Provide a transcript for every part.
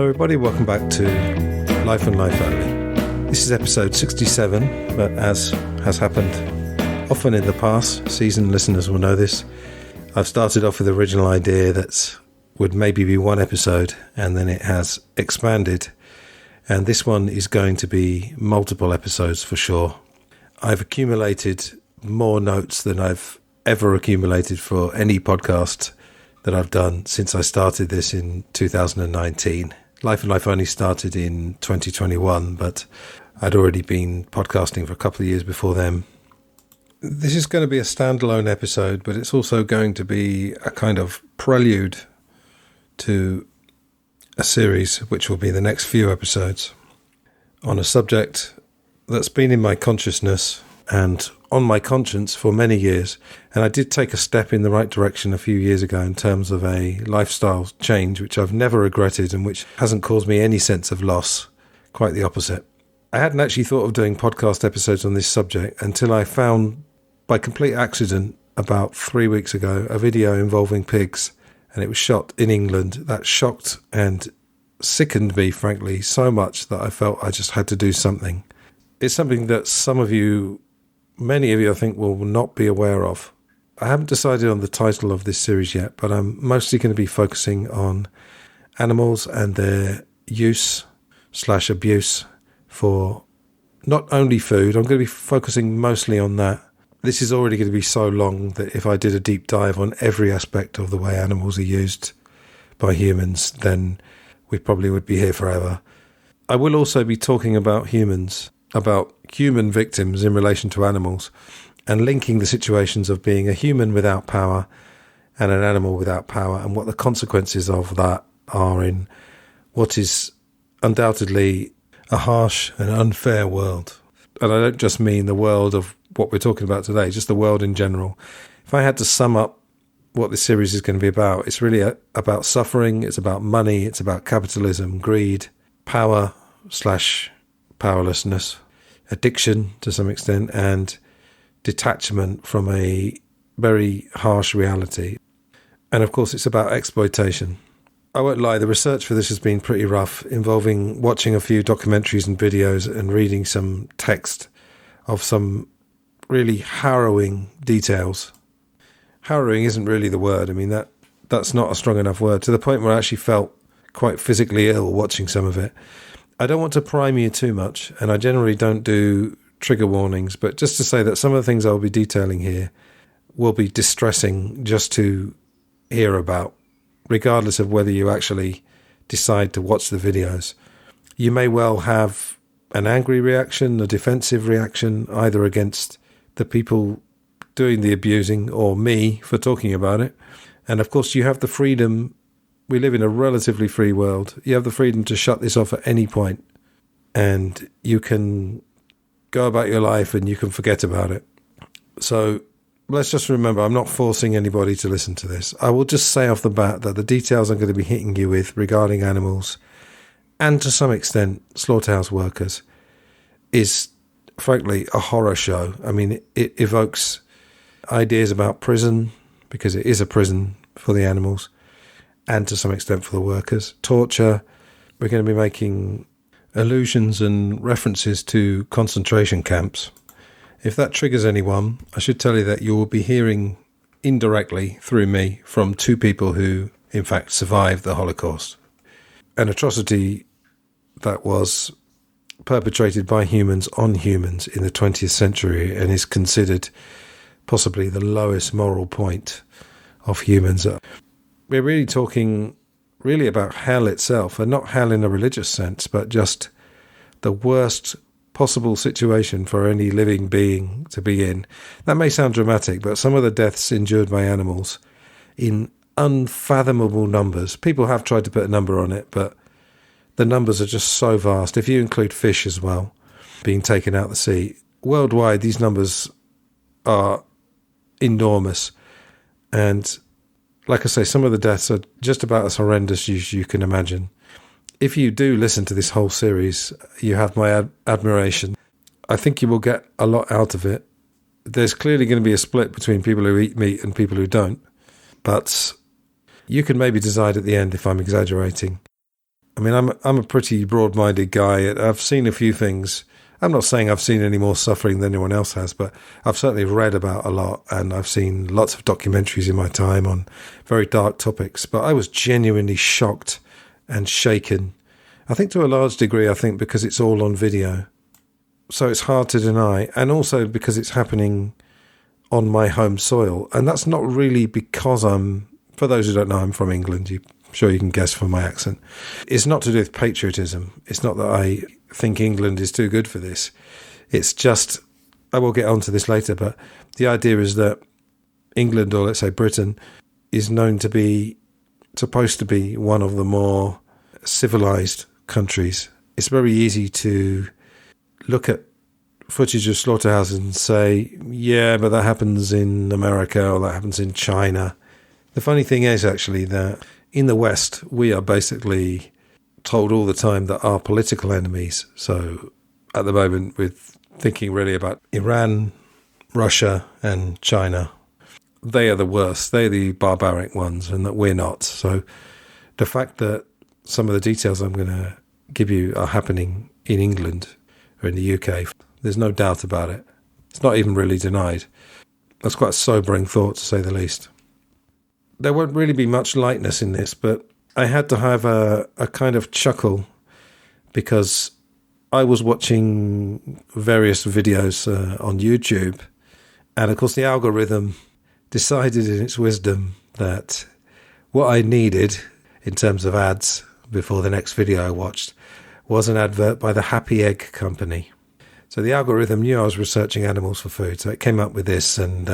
everybody, welcome back to Life and Life Only. This is episode 67, but as has happened often in the past, seasoned listeners will know this, I've started off with the original idea that would maybe be one episode, and then it has expanded, and this one is going to be multiple episodes for sure. I've accumulated more notes than I've ever accumulated for any podcast that I've done since I started this in 2019. Life and Life Only started in 2021, but I'd already been podcasting for a couple of years before then. This is going to be a standalone episode, but it's also going to be a kind of prelude to a series, which will be the next few episodes, on a subject that's been in my consciousness and on my conscience for many years. And I did take a step in the right direction a few years ago in terms of a lifestyle change, which I've never regretted and which hasn't caused me any sense of loss. Quite the opposite. I hadn't actually thought of doing podcast episodes on this subject until I found, by complete accident, about 3 weeks ago, a video involving pigs, and it was shot in England. That shocked and sickened me, frankly, so much that I felt I just had to do something. It's something that many of you, I think, will not be aware of. I haven't decided on the title of this series yet, but I'm mostly going to be focusing on animals and their use/abuse for not only food. I'm going to be focusing mostly on that. This is already going to be so long that if I did a deep dive on every aspect of the way animals are used by humans, then we probably would be here forever. I will also be talking about humans, about human victims in relation to animals, and linking the situations of being a human without power and an animal without power, and what the consequences of that are in what is undoubtedly a harsh and unfair world. And I don't just mean the world of what we're talking about today, just the world in general. If I had to sum up what this series is going to be about, it's really about suffering, it's about money, it's about capitalism, greed, power/powerlessness, addiction to some extent, and detachment from a very harsh reality. And of course, it's about exploitation. I won't lie, the research for this has been pretty rough, involving watching a few documentaries and videos and reading some text of some really harrowing details. Harrowing isn't really the word. I mean, that's not a strong enough word, to the point where I actually felt quite physically ill watching some of it. I don't want to prime you too much, and I generally don't do trigger warnings, but just to say that some of the things I'll be detailing here will be distressing just to hear about, regardless of whether you actually decide to watch the videos. You may well have an angry reaction, a defensive reaction, either against the people doing the abusing or me for talking about it. And of course, you have the freedom. We live in a relatively free world. You have the freedom to shut this off at any point, and you can go about your life and you can forget about it. So let's just remember, I'm not forcing anybody to listen to this. I will just say off the bat that the details I'm going to be hitting you with regarding animals, and to some extent slaughterhouse workers, is frankly a horror show. I mean, it evokes ideas about prison, because it is a prison for the animals, and to some extent for the workers. Torture. We're going to be making allusions and references to concentration camps. If that triggers anyone, I should tell you that you will be hearing indirectly through me from two people who, in fact, survived the Holocaust. An atrocity that was perpetrated by humans on humans in the 20th century and is considered possibly the lowest moral point of humans. We're really talking about hell itself, and not hell in a religious sense, but just the worst possible situation for any living being to be in. That may sound dramatic, but some of the deaths endured by animals in unfathomable numbers. People have tried to put a number on it, but the numbers are just so vast. If you include fish as well, being taken out the sea, worldwide, these numbers are enormous. And like I say, some of the deaths are just about as horrendous as you can imagine. If you do listen to this whole series, you have my admiration. I think you will get a lot out of it. There's clearly going to be a split between people who eat meat and people who don't. But you can maybe decide at the end if I'm exaggerating. I mean, I'm a pretty broad-minded guy. I've seen a few things. I'm not saying I've seen any more suffering than anyone else has, but I've certainly read about a lot, and I've seen lots of documentaries in my time on very dark topics. But I was genuinely shocked and shaken. I think to a large degree, because it's all on video. So it's hard to deny. And also because it's happening on my home soil. And that's not really because for those who don't know, I'm from England. I'm sure you can guess from my accent. It's not to do with patriotism. It's not that I think England is too good for this. It's just, I will get onto this later, but the idea is that England, or let's say Britain, is known to be, supposed to be one of the more civilized countries. It's very easy to look at footage of slaughterhouses and say, yeah, but that happens in America or that happens in China. The funny thing is actually that in the West, we are basically told all the time that our political enemies, so at the moment we're thinking really about Iran, Russia and China, they are the worst, they're the barbaric ones, and that we're not. So the fact that some of the details I'm going to give you are happening in England or in the UK, there's no doubt about it. It's not even really denied. That's quite a sobering thought, to say the least. There won't really be much lightness in this, but I had to have a kind of chuckle because I was watching various videos on YouTube, and of course the algorithm decided in its wisdom that what I needed in terms of ads before the next video I watched was an advert by the Happy Egg Company. So the algorithm knew I was researching animals for food, so it came up with this, and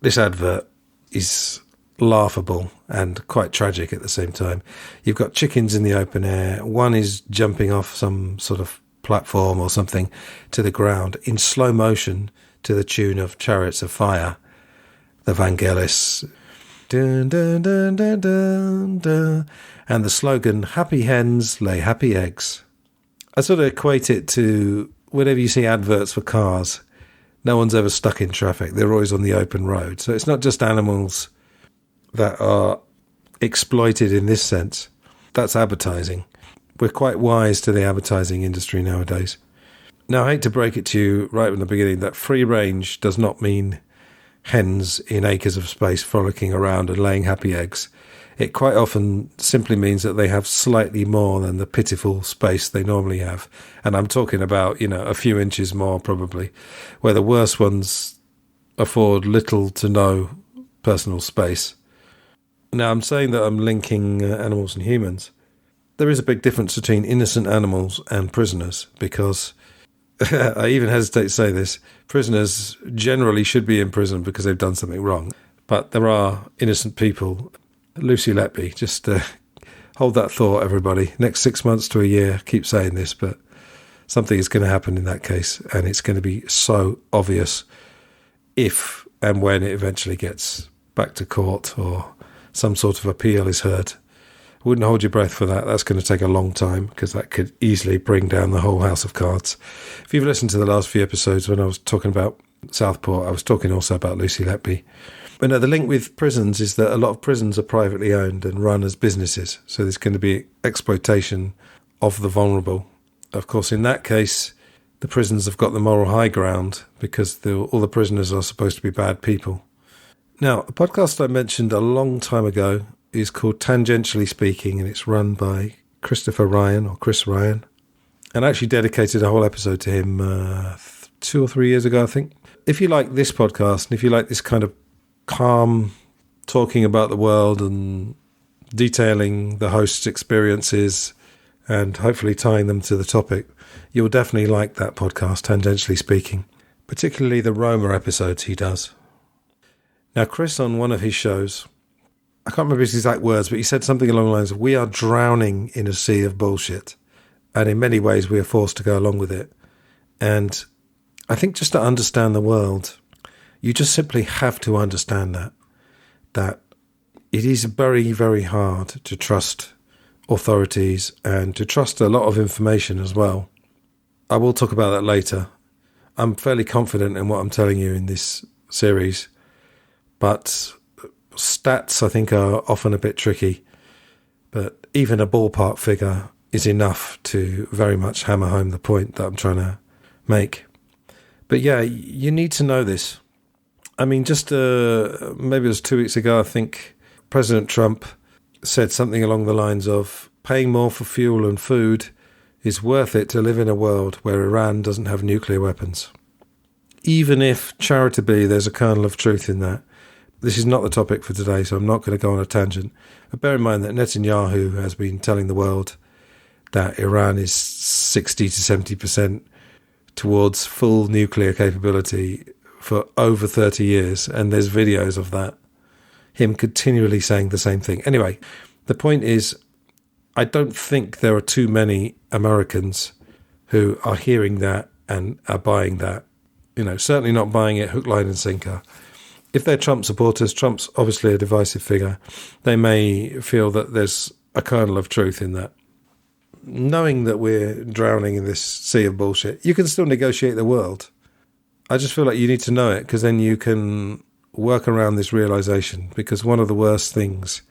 this advert is laughable and quite tragic at the same time. You've got chickens in the open air. One is jumping off some sort of platform or something to the ground in slow motion to the tune of Chariots of Fire, the Vangelis. Dun, dun, dun, dun, dun, dun. And the slogan, happy hens lay happy eggs. I sort of equate it to whenever you see adverts for cars, no one's ever stuck in traffic. They're always on the open road. So it's not just animals that are exploited in this sense. That's advertising. We're quite wise to the advertising industry nowadays. Now, I hate to break it to you right from the beginning that free range does not mean hens in acres of space frolicking around and laying happy eggs. It quite often simply means that they have slightly more than the pitiful space they normally have. And I'm talking about, a few inches more probably, where the worst ones afford little to no personal space. Now, I'm saying that I'm linking animals and humans. There is a big difference between innocent animals and prisoners, because I even hesitate to say this, prisoners generally should be in prison because they've done something wrong. But there are innocent people. Lucy Letby, just hold that thought, everybody. Next 6 months to a year, keep saying this, but something is going to happen in that case, and it's going to be so obvious if and when it eventually gets back to court or some sort of appeal is heard. I wouldn't hold your breath for that. That's going to take a long time, because that could easily bring down the whole house of cards. If you've listened to the last few episodes when I was talking about Southport, I was talking also about Lucy Letby. But no, the link with prisons is that a lot of prisons are privately owned and run as businesses. So there's going to be exploitation of the vulnerable. Of course, in that case, the prisons have got the moral high ground because all the prisoners are supposed to be bad people. Now, a podcast I mentioned a long time ago is called Tangentially Speaking, and it's run by Christopher Ryan, or Chris Ryan. And I actually dedicated a whole episode to him 2 or 3 years ago, I think. If you like this podcast, and if you like this kind of calm talking about the world and detailing the host's experiences and hopefully tying them to the topic, you'll definitely like that podcast, Tangentially Speaking, particularly the Roma episodes he does. Now, Chris, on one of his shows, I can't remember his exact words, but he said something along the lines of, we are drowning in a sea of bullshit. And in many ways, we are forced to go along with it. And I think just to understand the world, you just simply have to understand that it is very, very hard to trust authorities and to trust a lot of information as well. I will talk about that later. I'm fairly confident in what I'm telling you in this series, but stats, I think, are often a bit tricky. But even a ballpark figure is enough to very much hammer home the point that I'm trying to make. But yeah, you need to know this. I mean, just maybe it was 2 weeks ago, I think President Trump said something along the lines of paying more for fuel and food is worth it to live in a world where Iran doesn't have nuclear weapons. Even if charitably there's a kernel of truth in that. This is not the topic for today, so I'm not going to go on a tangent. But bear in mind that Netanyahu has been telling the world that Iran is 60 to 70% towards full nuclear capability for over 30 years, and there's videos of that, him continually saying the same thing. Anyway, the point is, I don't think there are too many Americans who are hearing that and are buying that. Certainly not buying it hook, line and sinker. If they're Trump supporters, Trump's obviously a divisive figure. They may feel that there's a kernel of truth in that. Knowing that we're drowning in this sea of bullshit, you can still negotiate the world. I just feel like you need to know it, because then you can work around this realization. Because one of the worst things,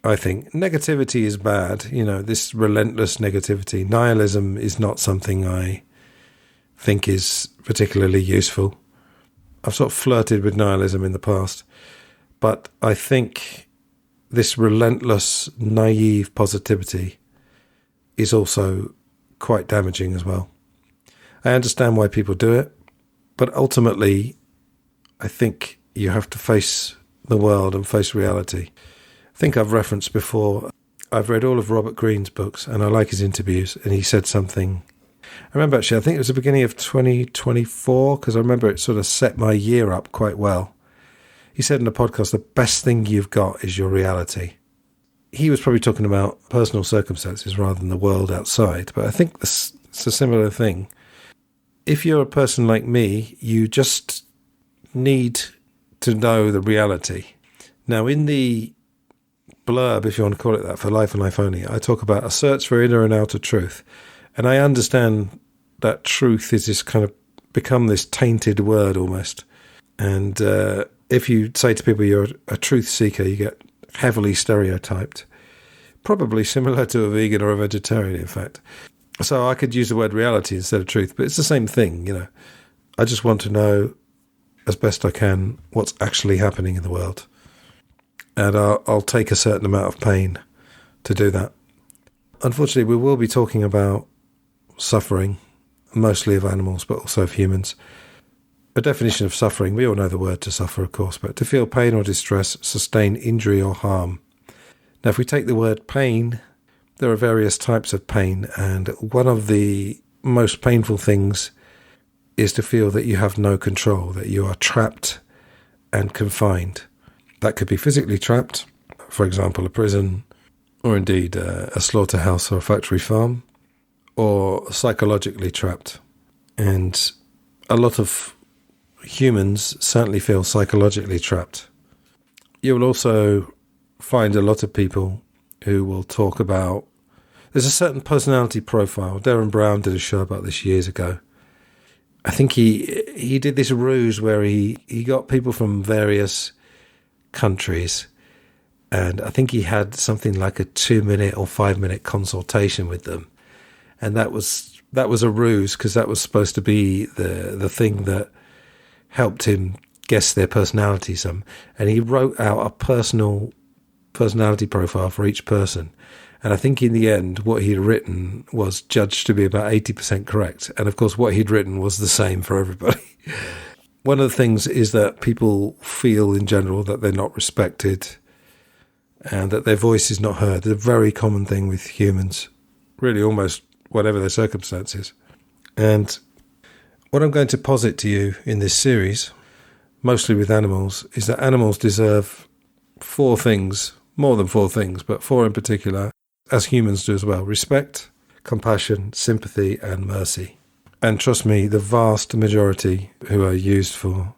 I think, negativity is bad. This relentless negativity. Nihilism is not something I think is particularly useful. I've sort of flirted with nihilism in the past, but I think this relentless, naive positivity is also quite damaging as well. I understand why people do it, but ultimately, I think you have to face the world and face reality. I think I've referenced before, I've read all of Robert Greene's books and I like his interviews, and he said something. I remember actually, I think it was the beginning of 2024, because I remember it sort of set my year up quite well. He said in a podcast, the best thing you've got is your reality. He was probably talking about personal circumstances rather than the world outside, but I think it's a similar thing. If you're a person like me, you just need to know the reality. Now, in the blurb, if you want to call it that, for Life and Life Only, I talk about a search for inner and outer truth. And I understand that truth is this kind of become this tainted word almost. And if you say to people you're a truth seeker, you get heavily stereotyped. Probably similar to a vegan or a vegetarian, in fact. So I could use the word reality instead of truth, but it's the same thing, I just want to know as best I can what's actually happening in the world. And I'll take a certain amount of pain to do that. Unfortunately, we will be talking about suffering, mostly of animals, but also of humans. A definition of suffering, we all know the word to suffer, of course, but to feel pain or distress, sustain injury or harm. Now, if we take the word pain, there are various types of pain, and one of the most painful things is to feel that you have no control, that you are trapped and confined. That could be physically trapped, for example, a prison, or indeed a slaughterhouse or a factory farm, or psychologically trapped. And a lot of humans certainly feel psychologically trapped. You will also find a lot of people who will talk about, there's a certain personality profile. Darren Brown did a show about this years ago. I think he did this ruse where he got people from various countries, and I think he had something like a 2-minute or 5-minute consultation with them. And that was a ruse, because that was supposed to be the thing that helped him guess their personality some. And he wrote out a personal personality profile for each person. And I think in the end, what he'd written was judged to be about 80% correct. And of course, what he'd written was the same for everybody. One of the things is that people feel in general that they're not respected and that their voice is not heard. It's a very common thing with humans, really almost whatever their circumstances. And what I'm going to posit to you in this series, mostly with animals, is that animals deserve 4 things, more than 4 things, but 4 in particular, as humans do as well: respect, compassion, sympathy, and mercy. And trust me, the vast majority who are used for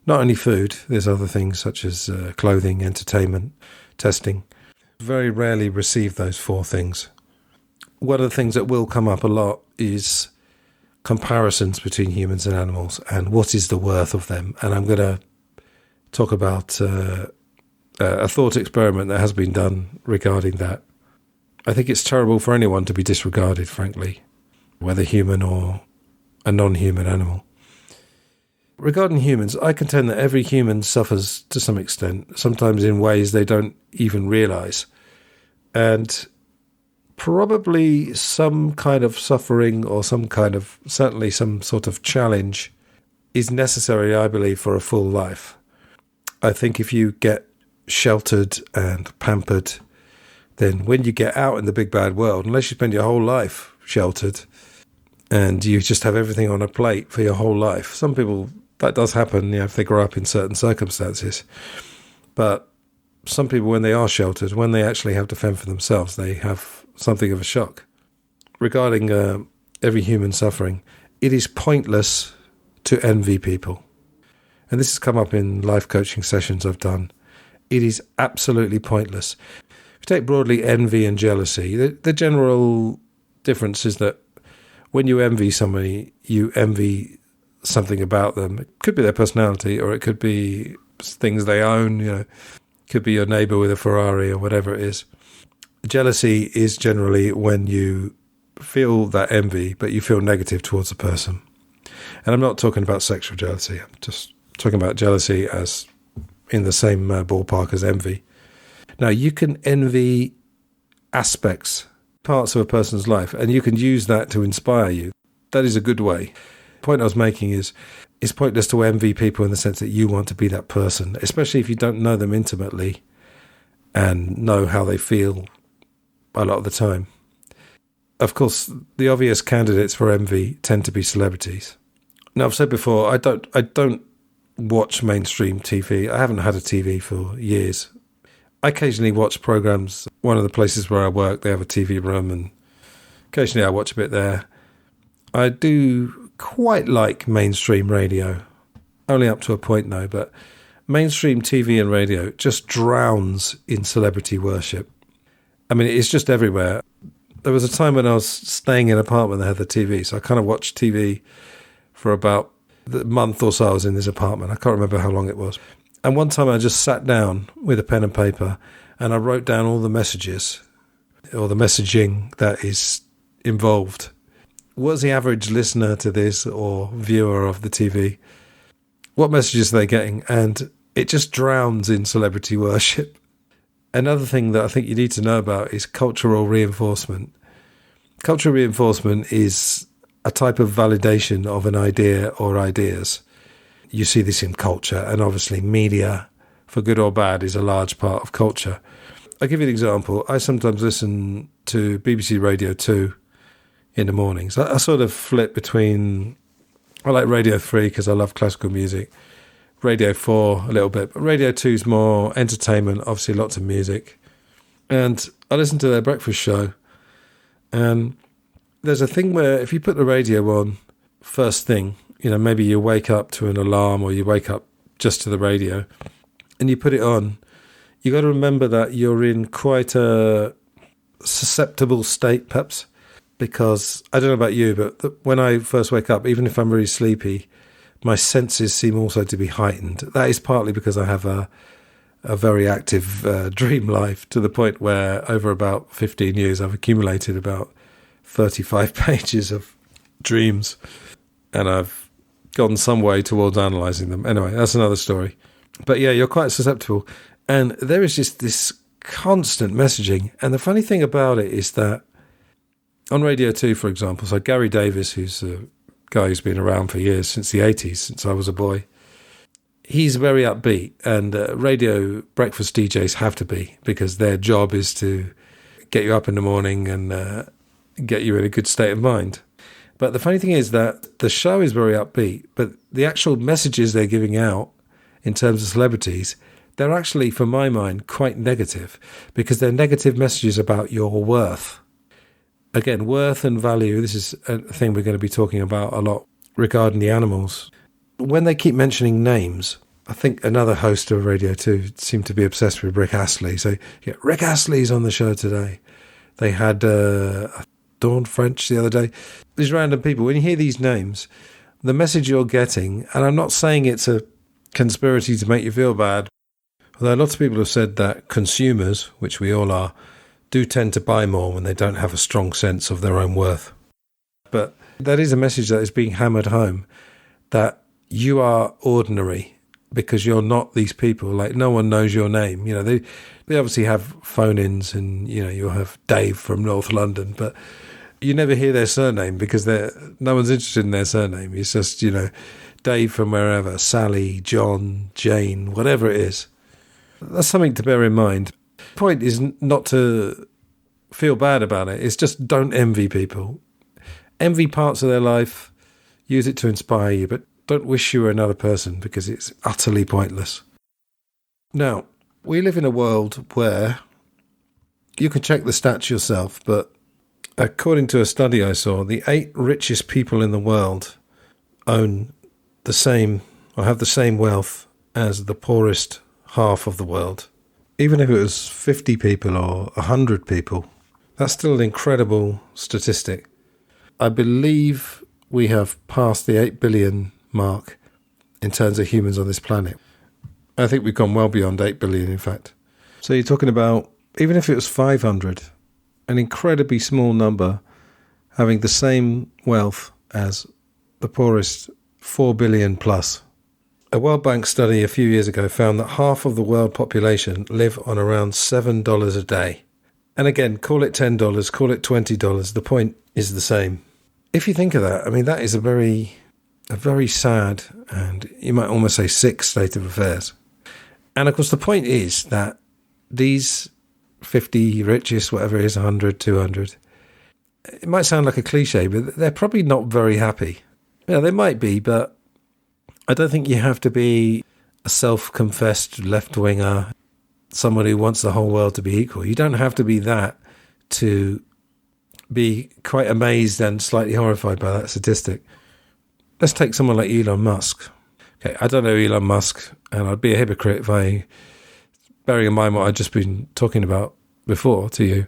not only food, there's other things such as clothing, entertainment, testing, very rarely receive those 4 things. One of the things that will come up a lot is comparisons between humans and animals and what is the worth of them. And I'm going to talk about a thought experiment that has been done regarding that. I think it's terrible for anyone to be disregarded, frankly, whether human or a non-human animal. Regarding humans, I contend that every human suffers to some extent, sometimes in ways they don't even realise. And probably some kind of suffering or certainly some sort of challenge is necessary, I believe, for a full life. I think if you get sheltered and pampered, then when you get out in the big bad world, unless you spend your whole life sheltered and you just have everything on a plate for your whole life, some people, that does happen, if they grow up in certain circumstances. But some people, when they are sheltered, when they actually have to fend for themselves, they have something of a shock. Regarding every human suffering, it is pointless to envy people. And this has come up in life coaching sessions I've done. It is absolutely pointless. If you take broadly envy and jealousy, the general difference is that when you envy somebody, you envy something about them. It could be their personality, or it could be things they own, it could be your neighbour with a Ferrari or whatever it is. Jealousy is generally when you feel that envy, but you feel negative towards a person. And I'm not talking about sexual jealousy. I'm just talking about jealousy as in the same ballpark as envy. Now, you can envy aspects, parts of a person's life, and you can use that to inspire you. That is a good way. The point I was making is it's pointless to envy people in the sense that you want to be that person, especially if you don't know them intimately and know how they feel a lot of the time. Of course, the obvious candidates for envy tend to be celebrities. Now, I've said before, I don't watch mainstream TV. I haven't had a TV for years. I occasionally watch programs. One of the places where I work, they have a TV room, and occasionally I watch a bit there. I do quite like mainstream radio, only up to a point though, but mainstream TV and radio just drowns in celebrity worship. I mean, it's just everywhere. There was a time when I was staying in an apartment that had the TV, so I kind of watched TV for about the month or so I was in this apartment. I can't remember how long it was. And one time I just sat down with a pen and paper and I wrote down all the messages or the messaging that is involved. What's the average listener to this or viewer of the TV? What messages are they getting? And it just drowns in celebrity worship. Another thing that I think you need to know about is cultural reinforcement. Cultural reinforcement is a type of validation of an idea or ideas. You see this in culture, and obviously media, for good or bad, is a large part of culture. I'll give you an example. I sometimes listen to BBC Radio 2 in the mornings. I sort of flip between, I like Radio 3 because I love classical music, Radio 4 a little bit, but Radio 2 is more entertainment, obviously lots of music. And I listen to their breakfast show, and there's a thing where if you put the radio on first thing, maybe you wake up to an alarm or you wake up just to the radio and you put it on, you got to remember that you're in quite a susceptible state, perhaps, because I don't know about you, but when I first wake up, even if I'm really sleepy, my senses seem also to be heightened. That is partly because I have a very active dream life, to the point where over about 15 years I've accumulated about 35 pages of dreams, and I've gone some way towards analysing them. Anyway, that's another story. But yeah, you're quite susceptible. And there is just this constant messaging. And the funny thing about it is that on Radio 2, for example, so Gary Davis, who's a guy who's been around for years, since the 80s, since I was a boy, he's very upbeat. And radio breakfast DJs have to be, because their job is to get you up in the morning and get you in a good state of mind. But the funny thing is that the show is very upbeat, but the actual messages they're giving out in terms of celebrities, they're actually, for my mind, quite negative, because they're negative messages about your worth. Again, worth and value, this is a thing we're going to be talking about a lot regarding the animals. When they keep mentioning names, I think another host of Radio 2 seemed to be obsessed with Rick Astley. So yeah, Rick Astley's on the show today. They had Dawn French the other day. These random people, when you hear these names, the message you're getting, and I'm not saying it's a conspiracy to make you feel bad, although lots of people have said that consumers, which we all are, do tend to buy more when they don't have a strong sense of their own worth. But that is a message that is being hammered home, that you are ordinary because you're not these people. Like, no one knows your name. You know, they obviously have phone-ins, and, you know, you'll have Dave from North London, but you never hear their surname because no one's interested in their surname. It's just, you know, Dave from wherever, Sally, John, Jane, whatever it is. That's something to bear in mind. The point is not to feel bad about it. It's just don't envy people. Envy parts of their life, use it to inspire you, but don't wish you were another person, because it's utterly pointless. Now, we live in a world where you can check the stats yourself, but according to a study I saw, the 8 richest people in the world own the same, or have the same wealth as the poorest half of the world. Even if it was 50 people or 100 people, that's still an incredible statistic. I believe we have passed the 8 billion mark in terms of humans on this planet. I think we've gone well beyond 8 billion, in fact. So you're talking about, even if it was 500, an incredibly small number having the same wealth as the poorest 4 billion plus. A World Bank study a few years ago found that half of the world population live on around $7 a day. And again, call it $10, call it $20, the point is the same. If you think of that, I mean, that is a very sad, and you might almost say sick state of affairs. And of course, the point is that these 50 richest, whatever it is, 100, 200, it might sound like a cliche, but they're probably not very happy. Yeah, they might be, but I don't think you have to be a self-confessed left-winger, someone who wants the whole world to be equal. You don't have to be that to be quite amazed and slightly horrified by that statistic. Let's take someone like Elon Musk. Okay, I don't know Elon Musk, and I'd be a hypocrite if I, bearing in mind what I've just been talking about before to you,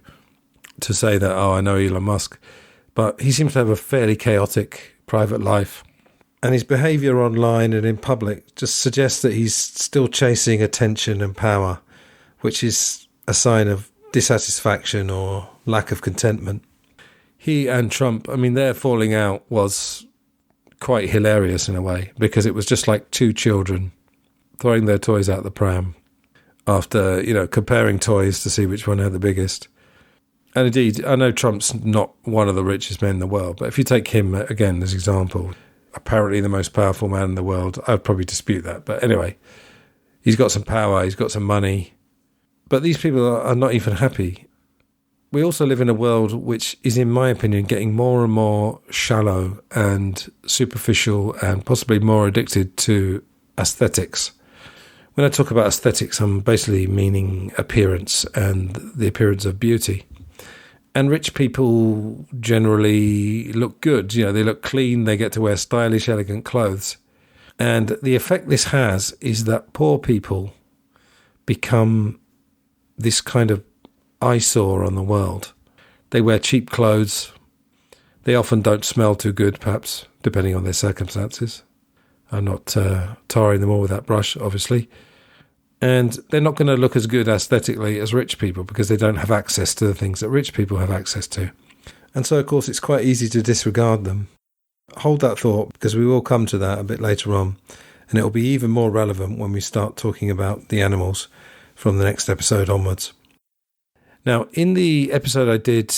to say that, oh, I know Elon Musk. But he seems to have a fairly chaotic private life. And his behaviour online and in public just suggests that he's still chasing attention and power, which is a sign of dissatisfaction or lack of contentment. He and Trump, I mean, their falling out was quite hilarious in a way, because it was just like two children throwing their toys out the pram after, you know, comparing toys to see which one had the biggest. And indeed, I know Trump's not one of the richest men in the world, but if you take him again as example, apparently the most powerful man in the world, I'd probably dispute that. But anyway, he's got some power, he's got some money, but these people are not even happy. We also live in a world which is, in my opinion, getting more and more shallow and superficial, and possibly more addicted to aesthetics. When I talk about aesthetics, I'm basically meaning appearance and the appearance of beauty. And rich people generally look good. You know, they look clean, they get to wear stylish, elegant clothes. And the effect this has is that poor people become this kind of eyesore on the world. They wear cheap clothes. They often don't smell too good, perhaps, depending on their circumstances. I'm not tarring them all with that brush, obviously. And they're not going to look as good aesthetically as rich people, because they don't have access to the things that rich people have access to. And so, of course, it's quite easy to disregard them. Hold that thought, because we will come to that a bit later on. And it will be even more relevant when we start talking about the animals from the next episode onwards. Now, in the episode I did,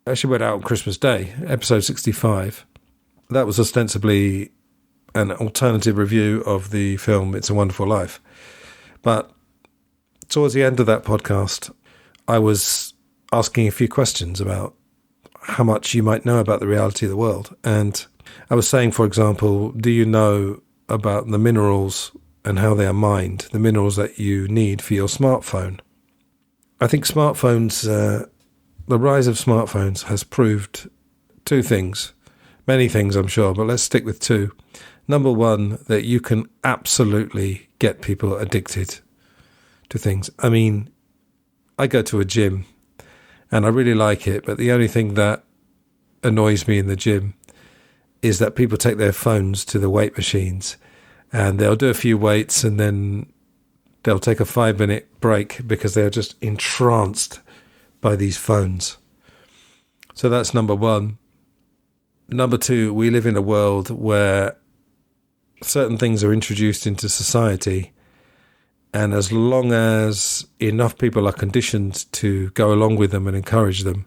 actually went out on Christmas Day, episode 65, that was ostensibly an alternative review of the film It's a Wonderful Life. But towards the end of that podcast, I was asking a few questions about how much you might know about the reality of the world. And I was saying, for example, do you know about the minerals and how they are mined, the minerals that you need for your smartphone? I think smartphones, the rise of smartphones has proved two things, many things I'm sure, but let's stick with two. Number one, that you can absolutely get people addicted to things. I mean, I go to a gym and I really like it, but the only thing that annoys me in the gym is that people take their phones to the weight machines and they'll do a few weights and then they'll take a 5-minute break because they're just entranced by these phones. So that's number one. Number two, we live in a world where certain things are introduced into society, and as long as enough people are conditioned to go along with them and encourage them,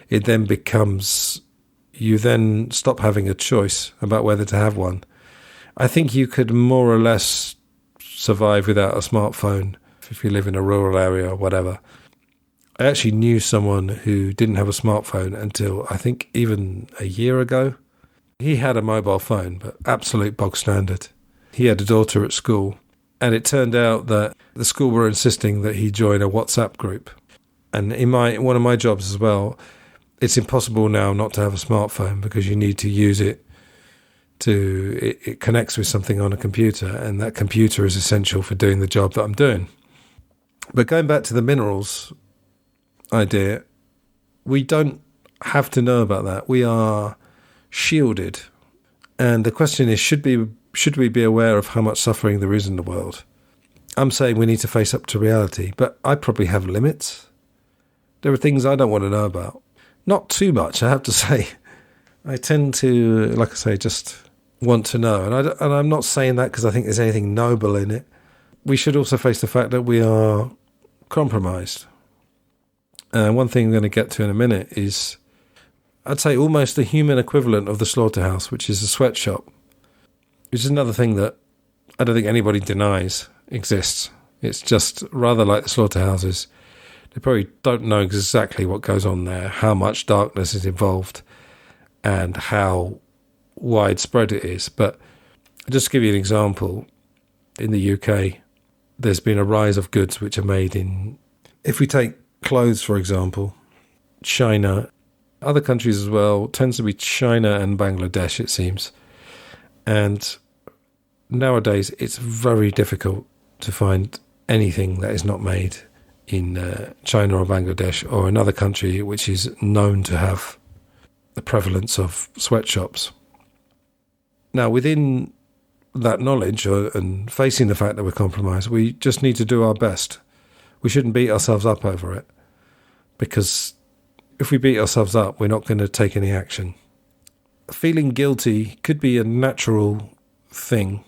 it then becomes, you then stop having a choice about whether to have one. I think you could more or less survive without a smartphone if you live in a rural area or whatever. I actually knew someone who didn't have a smartphone until I think even a year ago. He had a mobile phone, but absolute bog standard. He had a daughter at school, and it turned out that the school were insisting that he join a WhatsApp group. And in one of my jobs as well, it's impossible now not to have a smartphone because you need to use it it connects with something on a computer, and that computer is essential for doing the job that I'm doing. But going back to the minerals idea, we don't have to know about that. We are shielded. And the question is, should we be aware of how much suffering there is in the world? I'm saying we need to face up to reality, but I probably have limits. There are things I don't want to know about. Not too much, I have to say. I tend to, like I say, just want to know. And I'm not saying that because I think there's anything noble in it. We should also face the fact that we are compromised. And one thing I'm going to get to in a minute is, I'd say almost the human equivalent of the slaughterhouse, which is a sweatshop, which is another thing that I don't think anybody denies exists. It's just rather like the slaughterhouses. They probably don't know exactly what goes on there, how much darkness is involved, and how widespread it is. But just to give you an example, in the UK, there's been a rise of goods which are made in, if we take clothes, for example, China, other countries as well, tends to be China and Bangladesh, it seems. And nowadays, it's very difficult to find anything that is not made in China or Bangladesh or another country which is known to have the prevalence of sweatshops. Now, within that knowledge and facing the fact that we're compromised, we just need to do our best. We shouldn't beat ourselves up over it, because if we beat ourselves up, we're not going to take any action. Feeling guilty could be a natural thing,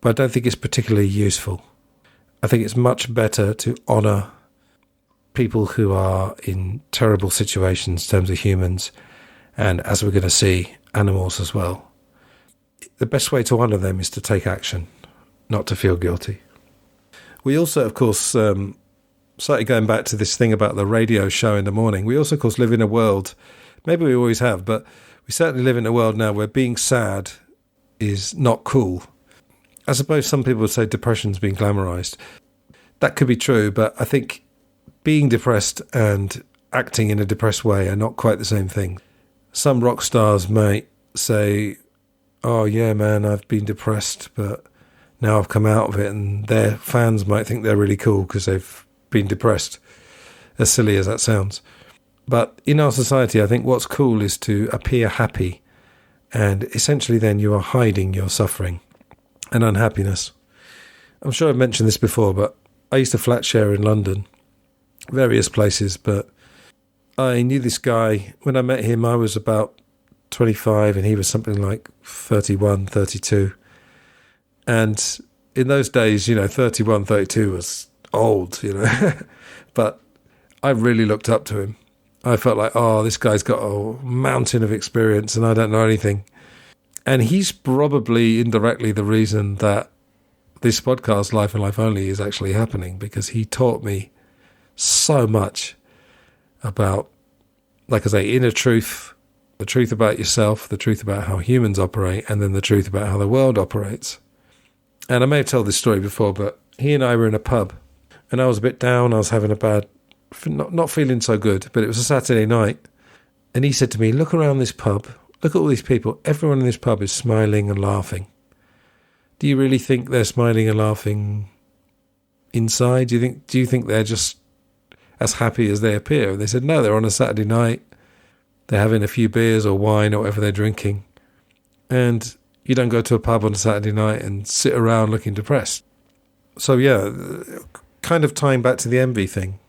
but I don't think it's particularly useful. I think it's much better to honour people who are in terrible situations in terms of humans, and as we're going to see, animals as well. The best way to honour them is to take action, not to feel guilty. We also, of course, slightly going back to this thing about the radio show in the morning, we also, of course, live in a world, maybe we always have, but we certainly live in a world now where being sad is not cool. I suppose some people would say depression's been glamorised. That could be true, but I think being depressed and acting in a depressed way are not quite the same thing. Some rock stars might say, oh yeah, man, I've been depressed, but now I've come out of it, and their fans might think they're really cool because they've been depressed, as silly as that sounds. But in our society, I think what's cool is to appear happy, and essentially then you are hiding your suffering and unhappiness. I'm sure I've mentioned this before, but I used to flat share in London, various places, but I knew this guy. When I met him, I was about 25 and he was something like 31, 32. And in those days, 31, 32 was old, but I really looked up to him. I felt like, oh, this guy's got a mountain of experience and I don't know anything. And he's probably indirectly the reason that this podcast, Life and Life Only, is actually happening, because he taught me so much about, like I say, inner truth, the truth about yourself, the truth about how humans operate, and then the truth about how the world operates. And I may have told this story before, but he and I were in a pub, and I was a bit down. I was having a bad, not feeling so good, but it was a Saturday night. And he said to me, look around this pub, look at all these people. Everyone in this pub is smiling and laughing. Do you really think they're smiling and laughing inside? Do you think they're just as happy as they appear? And they said, no, they're on a Saturday night. They're having a few beers or wine or whatever they're drinking. And you don't go to a pub on a Saturday night and sit around looking depressed. So yeah, kind of tying back to the envy thing.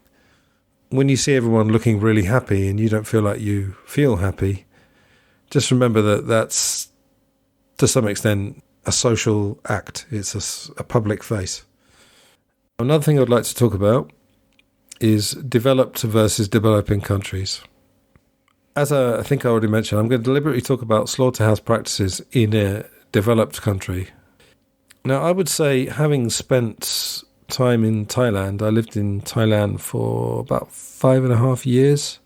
when you see everyone looking really happy and you don't feel like you feel happy, just remember that that's, to some extent, a social act. It's a public face. Another thing I'd like to talk about is developed versus developing countries. As I think I already mentioned, I'm going to deliberately talk about slaughterhouse practices in a developed country. Now, I would say, having spent time in Thailand, I lived in Thailand for about 5.5 years.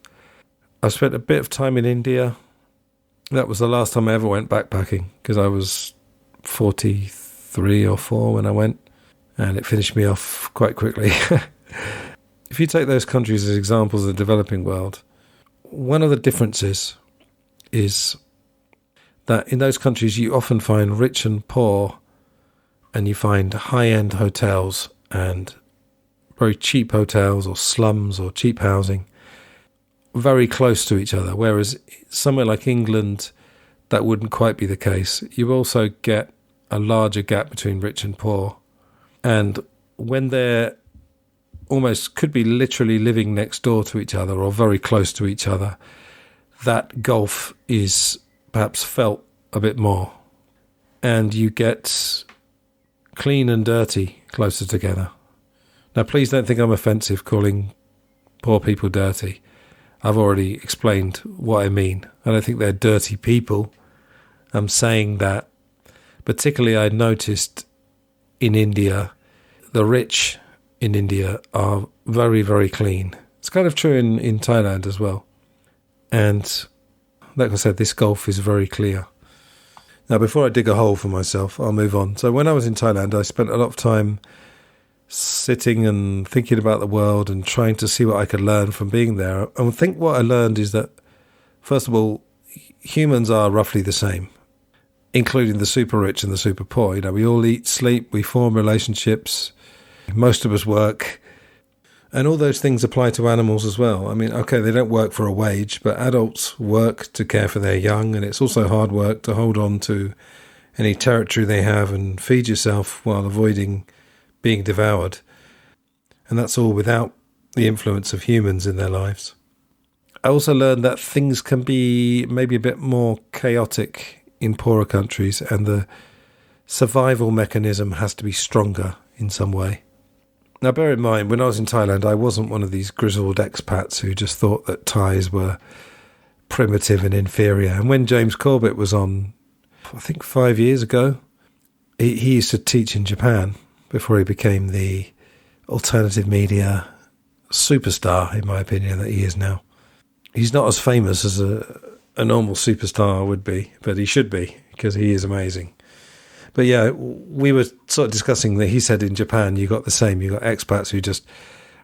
I spent a bit of time in India. That was the last time I ever went backpacking, because I was 43 or 4 when I went, and it finished me off quite quickly. If you take those countries as examples of the developing world, one of the differences is that in those countries you often find rich and poor, and you find high-end hotels and very cheap hotels or slums or cheap housing very close to each other, whereas somewhere like England, that wouldn't quite be the case. You also get a larger gap between rich and poor. And when they're almost could be literally living next door to each other or very close to each other, that gulf is perhaps felt a bit more. And you get clean and dirty closer together. Now, please don't think I'm offensive calling poor people dirty. I've already explained what I mean. I don't think they're dirty people. I'm saying that particularly I noticed in India, the rich in India are very, very clean. It's kind of true in Thailand as well. And like I said, this gulf is very clear. Now, before I dig a hole for myself, I'll move on. So when I was in Thailand, I spent a lot of time sitting and thinking about the world and trying to see what I could learn from being there. And I think what I learned is that, first of all, humans are roughly the same, including the super rich and the super poor. You know, we all eat, sleep, we form relationships, most of us work, and all those things apply to animals as well. I mean, okay, they don't work for a wage, but adults work to care for their young, and it's also hard work to hold on to any territory they have and feed yourself while avoiding being devoured. And that's all without the influence of humans in their lives. I also learned that things can be maybe a bit more chaotic in poorer countries, and the survival mechanism has to be stronger in some way. Now, bear in mind, when I was in Thailand, I wasn't one of these grizzled expats who just thought that Thais were primitive and inferior. And when James Corbett was on, I think 5 years ago, he used to teach in Japan before he became the alternative media superstar, in my opinion, that he is now. He's not as famous as a normal superstar would be, but he should be, because he is amazing. But yeah, we were sort of discussing that he said in Japan you got the same. You got expats who just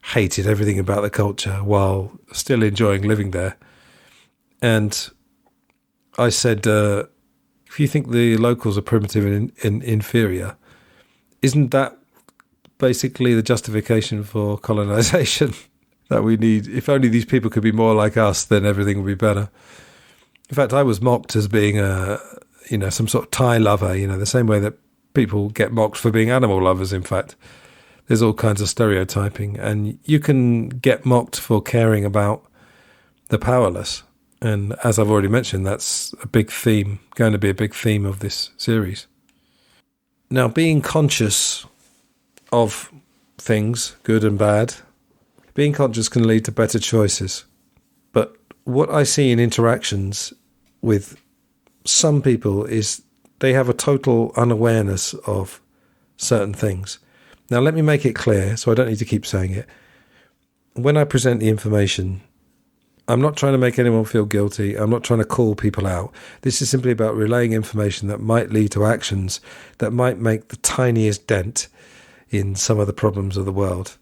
hated everything about the culture while still enjoying living there. And I said, if you think the locals are primitive and inferior, isn't that basically the justification for colonization? That we need, if only these people could be more like us, then everything would be better. In fact, I was mocked as being some sort of Thai lover, the same way that people get mocked for being animal lovers. In fact, there's all kinds of stereotyping, and you can get mocked for caring about the powerless. And as I've already mentioned, that's a big theme, going to be a big theme of this series. Now, being conscious of things, good and bad, being conscious can lead to better choices. But what I see in interactions with some people is they have a total unawareness of certain things. Now, let me make it clear, so I don't need to keep saying it. When I present the information, I'm not trying to make anyone feel guilty. I'm not trying to call people out. This is simply about relaying information that might lead to actions that might make the tiniest dent in some of the problems of the world.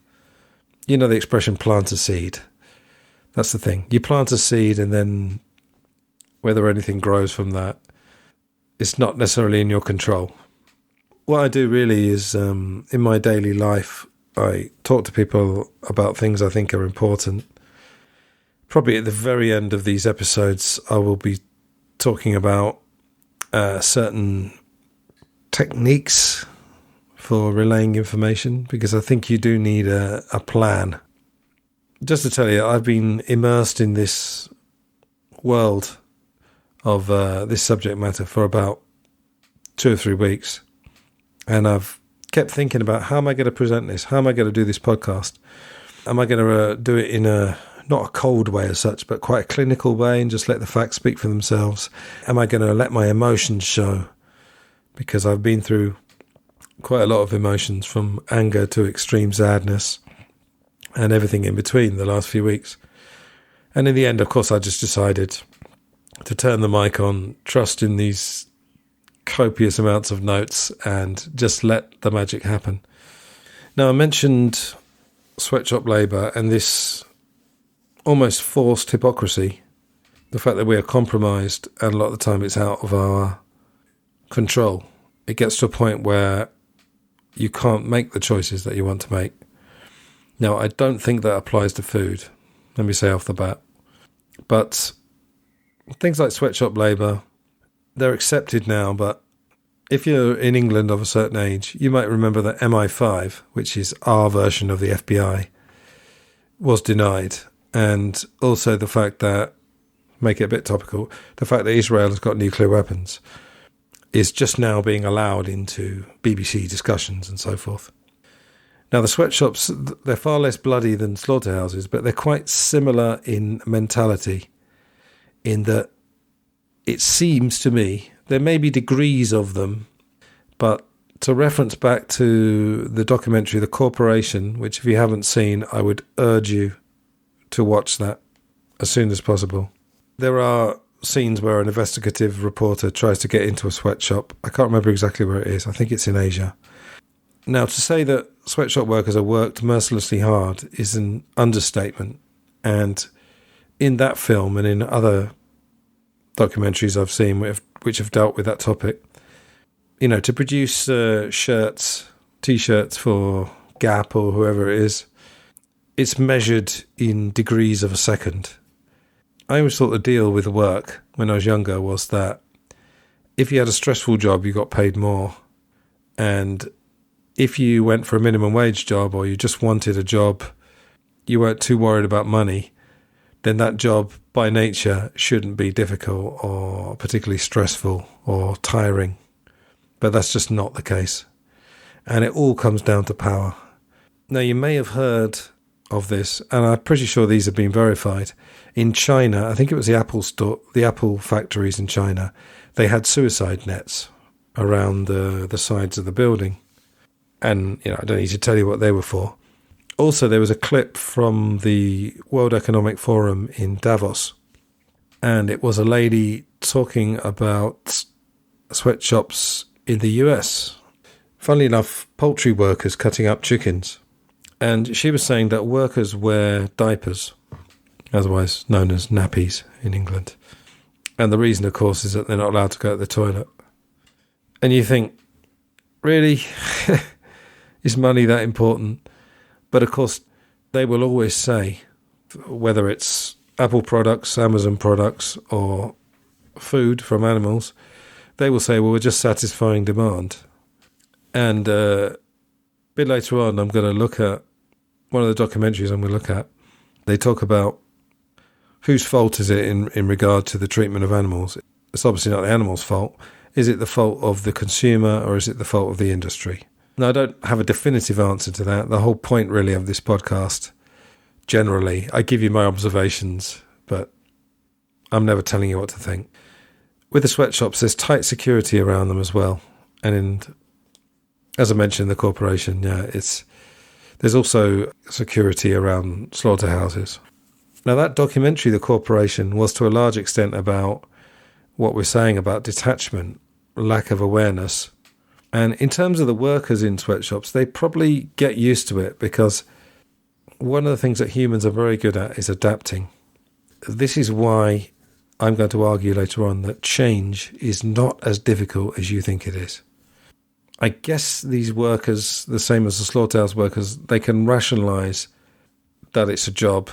You know the expression, plant a seed. That's the thing. You plant a seed, and then whether anything grows from that, it's not necessarily in your control. What I do really is, in my daily life, I talk to people about things I think are important. Probably at the very end of these episodes, I will be talking about certain techniques for relaying information, because I think you do need a plan. just to tell you, I've been immersed in this world of this subject matter for about 2 or 3 weeks. And I've kept thinking about, how am I going to present this? How am I going to do this podcast? Am I going to do it in not a cold way as such, but quite a clinical way and just let the facts speak for themselves? Am I going to let my emotions show? Because I've been through quite a lot of emotions, from anger to extreme sadness and everything in between the last few weeks. And in the end, of course, I just decided to turn the mic on, trust in these copious amounts of notes, and just let the magic happen. Now, I mentioned sweatshop labour and this almost forced hypocrisy, the fact that we are compromised, and a lot of the time it's out of our control. It gets to a point where you can't make the choices that you want to make. Now, I don't think that applies to food, let me say off the bat. But things like sweatshop labour, they're accepted now, but if you're in England of a certain age, you might remember that MI5, which is our version of the FBI, was denied. And also the fact that, make it a bit topical, the fact that Israel has got nuclear weapons is just now being allowed into BBC discussions and so forth. Now, the sweatshops, they're far less bloody than slaughterhouses, but they're quite similar in mentality, in that it seems to me there may be degrees of them, but to reference back to the documentary The Corporation, which if you haven't seen, I would urge you to watch that as soon as possible. There are scenes where an investigative reporter tries to get into a sweatshop. I can't remember exactly where it is. I think it's in Asia. Now, to say that sweatshop workers are worked mercilessly hard is an understatement. And in that film and in other documentaries I've seen which have dealt with that topic, you know, to produce shirts, T-shirts for Gap or whoever it is, it's measured in degrees of a second. I always thought the deal with work when I was younger was that if you had a stressful job, you got paid more. And if you went for a minimum wage job, or you just wanted a job, you weren't too worried about money, then that job by nature shouldn't be difficult or particularly stressful or tiring. But that's just not the case. And it all comes down to power. Now, you may have heard of this, and I'm pretty sure these have been verified. In China, I think it was the Apple factories in China, they had suicide nets around the sides of the building. And, you know, I don't need to tell you what they were for. Also, there was a clip from the World Economic Forum in Davos, and it was a lady talking about sweatshops in the US. Funnily enough, poultry workers cutting up chickens. And she was saying that workers wear diapers, otherwise known as nappies in England. And the reason, of course, is that they're not allowed to go to the toilet. And you think, really? Is money that important? But of course, they will always say, whether it's Apple products, Amazon products, or food from animals, they will say, well, we're just satisfying demand. And a bit later on, I'm going to look at one of the documentaries I'm going to look at. They talk about whose fault is it in regard to the treatment of animals. It's obviously not the animal's fault. Is it the fault of the consumer, or is it the fault of the industry? Now, I don't have a definitive answer to that. The whole point really of this podcast, generally, I give you my observations, but I'm never telling you what to think. With the sweatshops, there's tight security around them as well. And as I mentioned, the corporation, there's also security around slaughterhouses. Now, that documentary, The Corporation, was to a large extent about what we're saying about detachment, lack of awareness. And in terms of the workers in sweatshops, they probably get used to it, because one of the things that humans are very good at is adapting. This is why I'm going to argue later on that change is not as difficult as you think it is. I guess these workers, the same as the slaughterhouse workers, they can rationalise that it's a job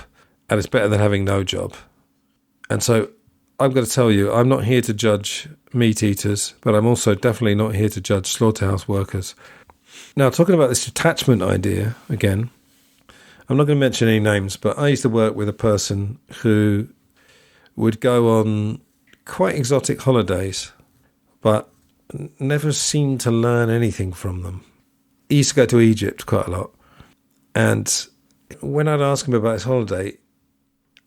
and it's better than having no job. And so I'm going to tell you, I'm not here to judge meat eaters, but I'm also definitely not here to judge slaughterhouse workers. Now, talking about this detachment idea again, I'm not going to mention any names, but I used to work with a person who would go on quite exotic holidays, but never seemed to learn anything from them. He used to go to Egypt quite a lot. And when I'd ask him about his holiday,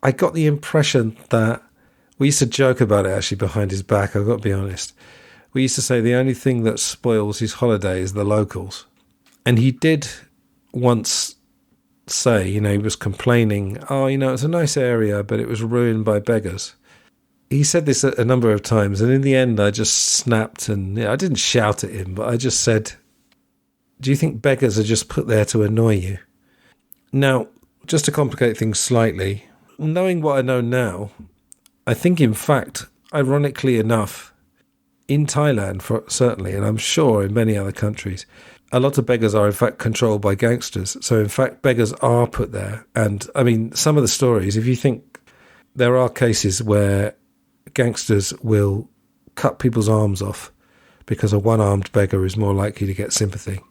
I got the impression that we used to joke about it actually behind his back, I've got to be honest. We used to say the only thing that spoils his holiday is the locals. And he did once say, he was complaining, it's a nice area, but it was ruined by beggars. He said this a number of times, and in the end I just snapped and I didn't shout at him, but I just said, do you think beggars are just put there to annoy you? Now, just to complicate things slightly, knowing what I know now, I think in fact, ironically enough, in Thailand certainly, and I'm sure in many other countries, a lot of beggars are in fact controlled by gangsters. So in fact, beggars are put there. And I mean, some of the stories, if you think there are cases where gangsters will cut people's arms off because a one-armed beggar is more likely to get sympathy.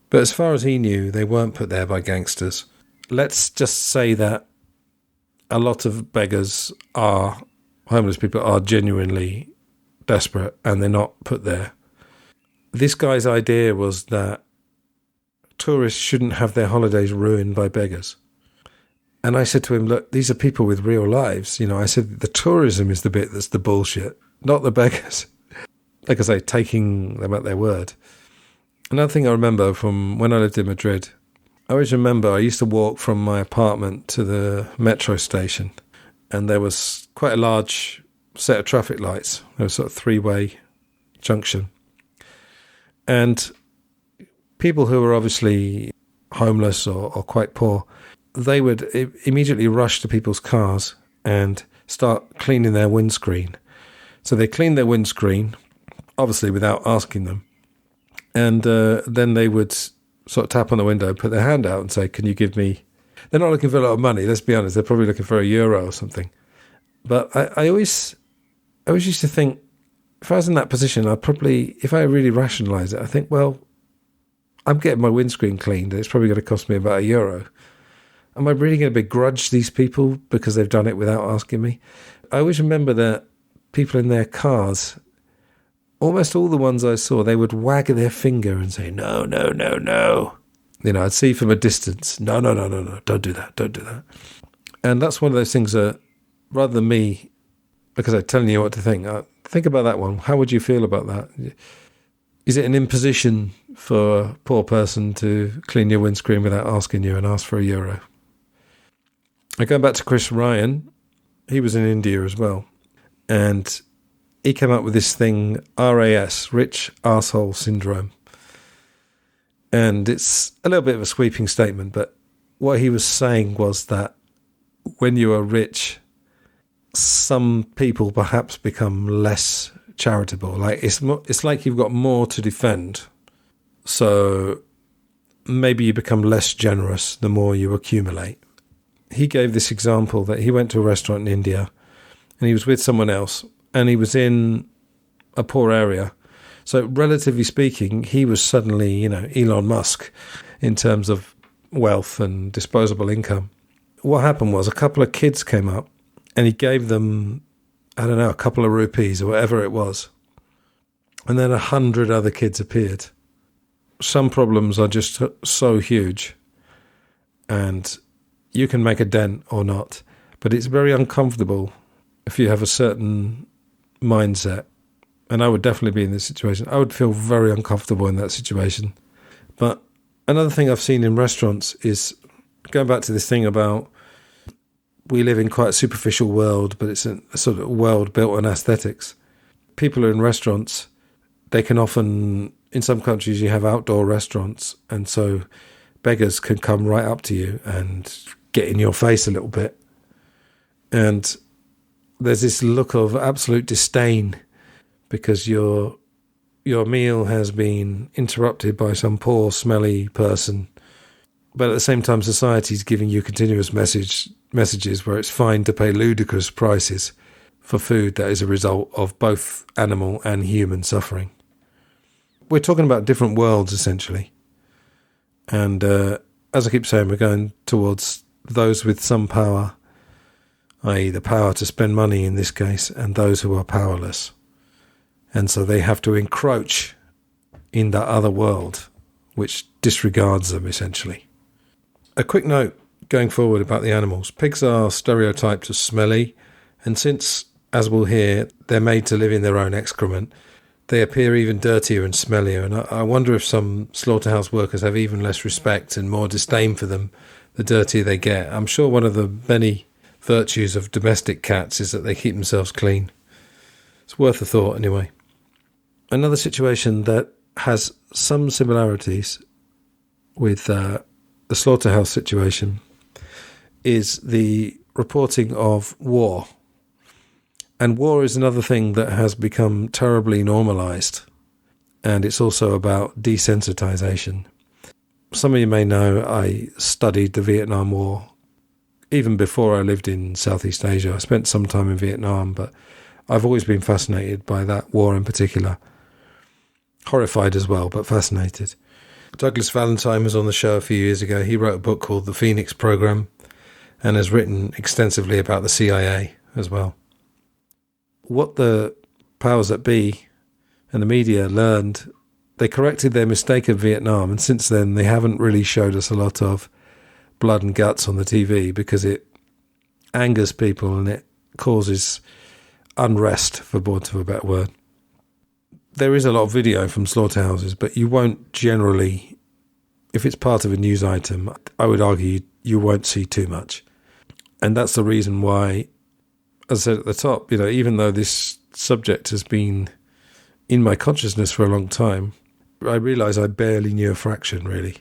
But as far as he knew, they weren't put there by gangsters. Let's just say that a lot of homeless people are genuinely desperate and they're not put there. This guy's idea was that tourists shouldn't have their holidays ruined by beggars. And I said to him, look, these are people with real lives. I said the tourism is the bit that's the bullshit, not the beggars. Like I say, taking them at their word. Another thing I remember from when I lived in Madrid, I always remember I used to walk from my apartment to the metro station, and there was quite a large set of traffic lights. There was sort of three-way junction. And people who were obviously homeless or quite poor, they would immediately rush to people's cars and start cleaning their windscreen. So they cleaned their windscreen, obviously without asking them. And then they would sort of tap on the window, put their hand out and say, can you give me... They're not looking for a lot of money, let's be honest. They're probably looking for €1 or something. But I always used to think, if I was in that position, I'd probably, if I really rationalise it, I think, well, I'm getting my windscreen cleaned. It's probably going to cost me about €1. Am I really going to begrudge these people because they've done it without asking me? I always remember that people in their cars, almost all the ones I saw, they would wag their finger and say, no, no, no, no. I'd see from a distance, no, no, no, no, no, don't do that, don't do that. And that's one of those things that, rather than me, because I'm telling you what to think about that one. How would you feel about that? Is it an imposition for a poor person to clean your windscreen without asking you and ask for €1? Going back to Chris Ryan, he was in India as well. And he came up with this thing, RAS, Rich Arsehole Syndrome. And it's a little bit of a sweeping statement, but what he was saying was that when you are rich, some people perhaps become less charitable. Like it's like you've got more to defend. So maybe you become less generous the more you accumulate. He gave this example that he went to a restaurant in India and he was with someone else and he was in a poor area. So relatively speaking, he was suddenly, Elon Musk in terms of wealth and disposable income. What happened was a couple of kids came up and he gave them, a couple of rupees or whatever it was. And then 100 other kids appeared. Some problems are just so huge and you can make a dent or not, but it's very uncomfortable if you have a certain mindset. And I would definitely be in this situation. I would feel very uncomfortable in that situation. But another thing I've seen in restaurants is, going back to this thing about we live in quite a superficial world, but it's a sort of world built on aesthetics. People are in restaurants, they can often, in some countries you have outdoor restaurants, and so beggars can come right up to you and get in your face a little bit. And there's this look of absolute disdain because your meal has been interrupted by some poor, smelly person. But at the same time, society's giving you continuous messages where it's fine to pay ludicrous prices for food that is a result of both animal and human suffering. We're talking about different worlds, essentially. And as I keep saying, we're going towards those with some power, i.e. the power to spend money in this case, and those who are powerless. And so they have to encroach in that other world, which disregards them, essentially. A quick note going forward about the animals. Pigs are stereotyped as smelly, and since, as we'll hear, they're made to live in their own excrement, they appear even dirtier and smellier. And I wonder if some slaughterhouse workers have even less respect and more disdain for them the dirtier they get. I'm sure one of the many virtues of domestic cats is that they keep themselves clean. It's worth a thought anyway. Another situation that has some similarities with the slaughterhouse situation is the reporting of war. And war is another thing that has become terribly normalised. And it's also about desensitization. Some of you may know I studied the Vietnam War even before I lived in Southeast Asia. I spent some time in Vietnam, but I've always been fascinated by that war in particular. Horrified as well, but fascinated. Douglas Valentine was on the show a few years ago. He wrote a book called The Phoenix Program and has written extensively about the CIA as well. What the powers that be and the media learned, they corrected their mistake of Vietnam, and since then they haven't really showed us a lot of blood and guts on the TV because it angers people and it causes unrest, for want of a better word. There is a lot of video from slaughterhouses, but you won't generally, if it's part of a news item, I would argue you won't see too much. And that's the reason why, as I said at the top, even though this subject has been in my consciousness for a long time, I realise I barely knew a fraction, really.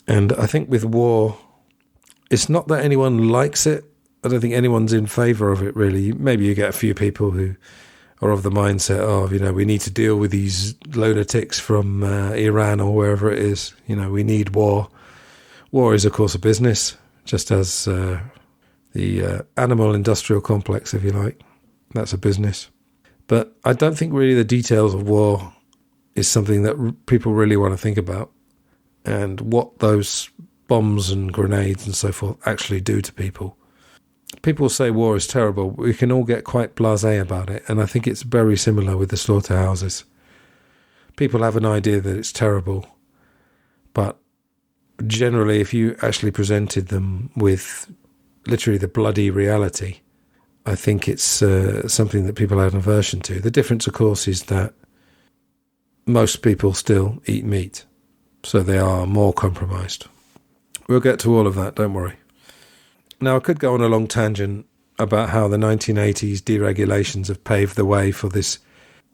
And I think with war, it's not that anyone likes it. I don't think anyone's in favour of it, really. Maybe you get a few people who are of the mindset of, we need to deal with these lunatics from Iran or wherever it is. We need war. War is, of course, a business, just as the animal industrial complex, if you like. That's a business. But I don't think really the details of war is something that people really want to think about, and what those bombs and grenades and so forth actually do to people. People say war is terrible. We can all get quite blasé about it, and I think it's very similar with the slaughterhouses. People have an idea that it's terrible, but generally if you actually presented them with literally the bloody reality, I think it's something that people have an aversion to. The difference, of course, is that most people still eat meat, so they are more compromised. We'll get to all of that, don't worry. Now, I could go on a long tangent about how the 1980s deregulations have paved the way for this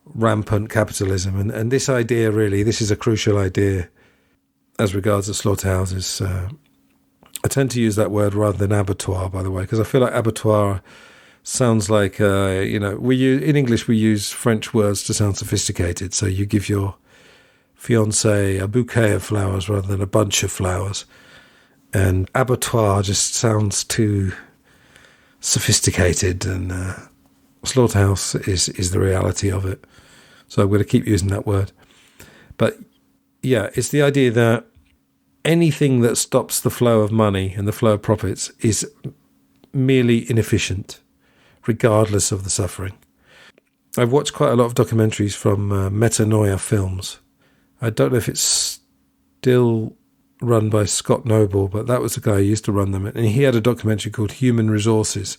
rampant capitalism. And this idea, really, this is a crucial idea as regards to slaughterhouses. I tend to use that word rather than abattoir, by the way, because I feel like abattoir sounds like, in English we use French words to sound sophisticated. So you give your fiancé a bouquet of flowers rather than a bunch of flowers. And abattoir just sounds too sophisticated, and slaughterhouse is the reality of it. So I'm going to keep using that word. But yeah, it's the idea that anything that stops the flow of money and the flow of profits is merely inefficient, regardless of the suffering. I've watched quite a lot of documentaries from Metanoia Films. I don't know if it's still run by Scott Noble, but that was the guy who used to run them. And he had a documentary called Human Resources.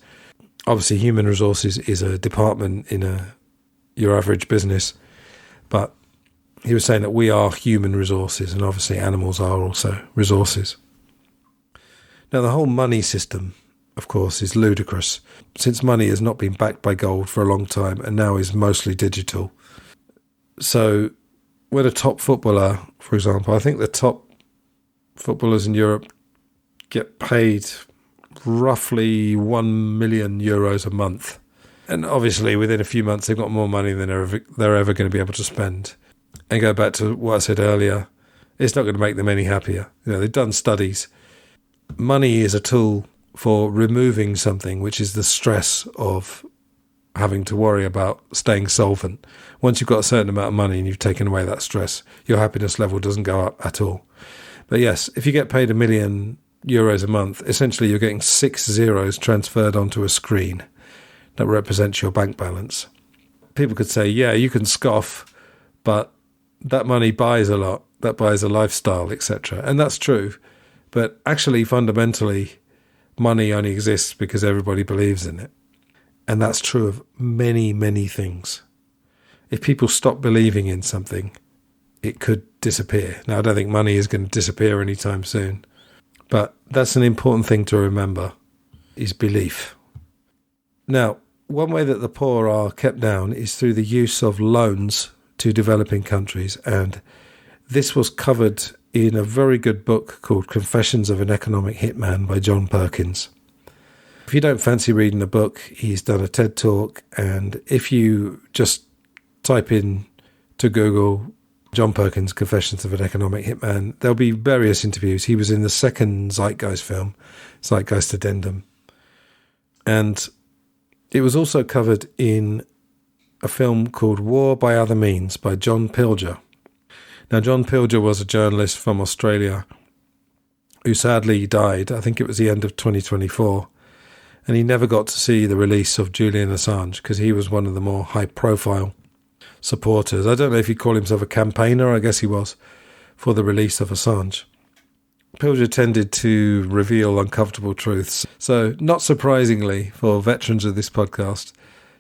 Obviously, human resources is a department in your average business, but he was saying that we are human resources, and obviously animals are also resources. Now, the whole money system, of course, is ludicrous, since money has not been backed by gold for a long time and now is mostly digital. So when a top footballer, for example, I think the top footballers in Europe get paid roughly €1 million a month. And obviously within a few months they've got more money than they're ever going to be able to spend. And go back to what I said earlier, it's not going to make them any happier. They've done studies. Money is a tool for removing something, which is the stress of having to worry about staying solvent. Once you've got a certain amount of money and you've taken away that stress, your happiness level doesn't go up at all. But yes, if you get paid €1 million a month, essentially you're getting 6 zeros transferred onto a screen that represents your bank balance. People could say, yeah, you can scoff, but that money buys a lot. That buys a lifestyle, etc. And that's true. But actually, fundamentally, money only exists because everybody believes in it. And that's true of many, many things. If people stop believing in something, it could disappear. Now, I don't think money is going to disappear anytime soon. But that's an important thing to remember, is belief. Now, one way that the poor are kept down is through the use of loans to developing countries. And this was covered in a very good book called Confessions of an Economic Hitman by John Perkins. If you don't fancy reading the book, he's done a TED Talk. And if you just type in to Google John Perkins, Confessions of an Economic Hitman, there'll be various interviews. He was in the second Zeitgeist film, Zeitgeist Addendum. And it was also covered in a film called War by Other Means by John Pilger. Now, John Pilger was a journalist from Australia who sadly died. I think it was the end of 2024. And he never got to see the release of Julian Assange because he was one of the more high-profile supporters. I don't know if he'd call himself a campaigner. I guess he was, for the release of Assange. Pilger tended to reveal uncomfortable truths. So, not surprisingly, for veterans of this podcast,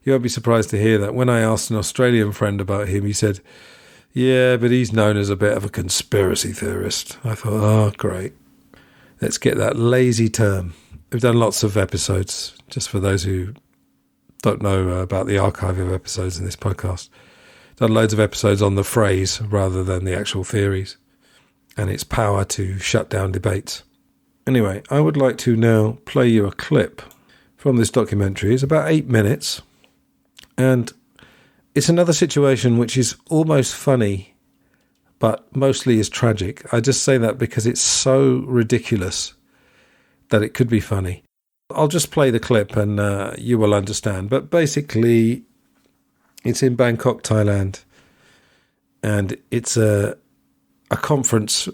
you won't be surprised to hear that when I asked an Australian friend about him, he said, yeah, but he's known as a bit of a conspiracy theorist. I thought, oh, great. Let's get that lazy term. We've done lots of episodes, just for those who don't know about the archive of episodes in this podcast. Done loads of episodes on the phrase rather than the actual theories and its power to shut down debates. Anyway, I would like to now play you a clip from this documentary. It's about 8 minutes, and it's another situation which is almost funny, but mostly is tragic. I just say that because it's so ridiculous that it could be funny. I'll just play the clip and you will understand. But basically, it's in Bangkok, Thailand, and it's a conference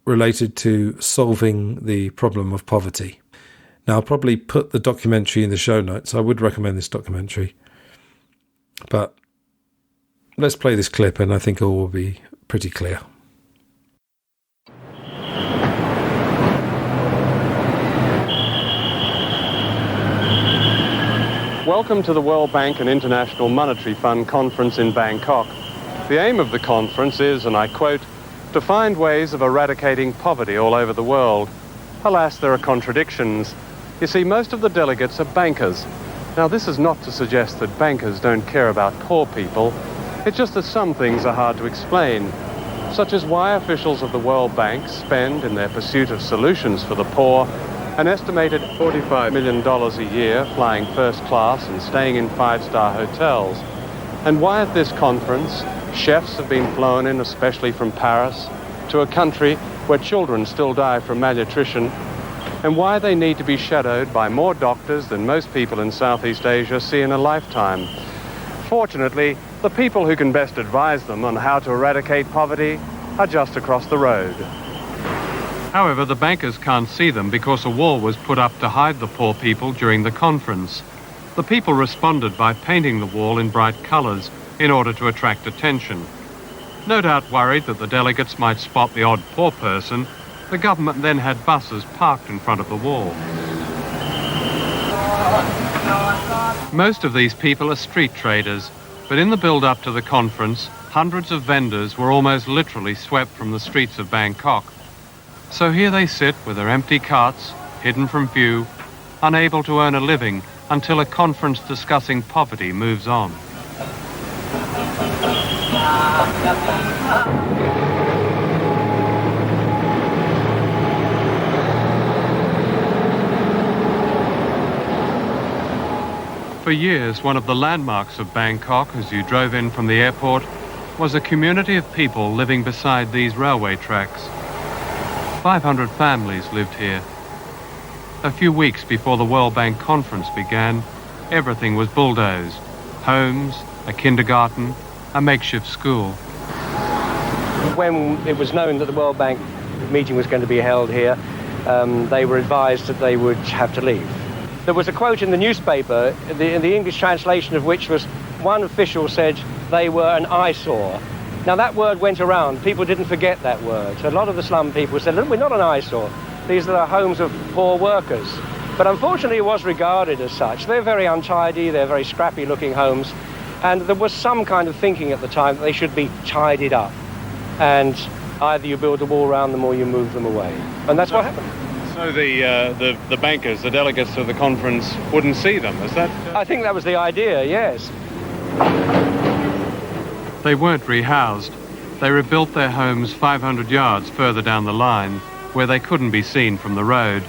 related to solving the problem of poverty. Now, I'll probably put the documentary in the show notes. I would recommend this documentary. But let's play this clip and I think all will be pretty clear. Welcome to the World Bank and International Monetary Fund conference in Bangkok. The aim of the conference is, and I quote, to find ways of eradicating poverty all over the world. Alas, there are contradictions. You see, most of the delegates are bankers. Now, this is not to suggest that bankers don't care about poor people. It's just that some things are hard to explain, such as why officials of the World Bank spend, in their pursuit of solutions for the poor, an estimated $45 million a year flying first class and staying in five-star hotels. And why at this conference, chefs have been flown in, especially from Paris, to a country where children still die from malnutrition, and why they need to be shadowed by more doctors than most people in Southeast Asia see in a lifetime. Fortunately, the people who can best advise them on how to eradicate poverty are just across the road. However, the bankers can't see them because a wall was put up to hide the poor people during the conference. The people responded by painting the wall in bright colors in order to attract attention. No doubt worried that the delegates might spot the odd poor person, the government then had buses parked in front of the wall. Most of these people are street traders, but in the build-up to the conference, hundreds of vendors were almost literally swept from the streets of Bangkok. So here they sit with their empty carts, hidden from view, unable to earn a living until a conference discussing poverty moves on. For years, one of the landmarks of Bangkok as you drove in from the airport was a community of people living beside these railway tracks. 500 families lived here. A few weeks before the World Bank conference began, everything was bulldozed. Homes, a kindergarten, a makeshift school. When it was known that the World Bank meeting was going to be held here, they were advised that they would have to leave. There was a quote in the newspaper, in the English translation of which was, one official said they were an eyesore. Now that word went around, people didn't forget that word. So a lot of the slum people said, look, we're not an eyesore, these are the homes of poor workers. But unfortunately it was regarded as such. They're very untidy, they're very scrappy looking homes, and there was some kind of thinking at the time that they should be tidied up. And either you build a wall around them or you move them away. And that's what happened. So the bankers, the delegates to the conference wouldn't see them, is that? I think that was the idea, yes. They weren't rehoused. They rebuilt their homes 500 yards further down the line, where they couldn't be seen from the road.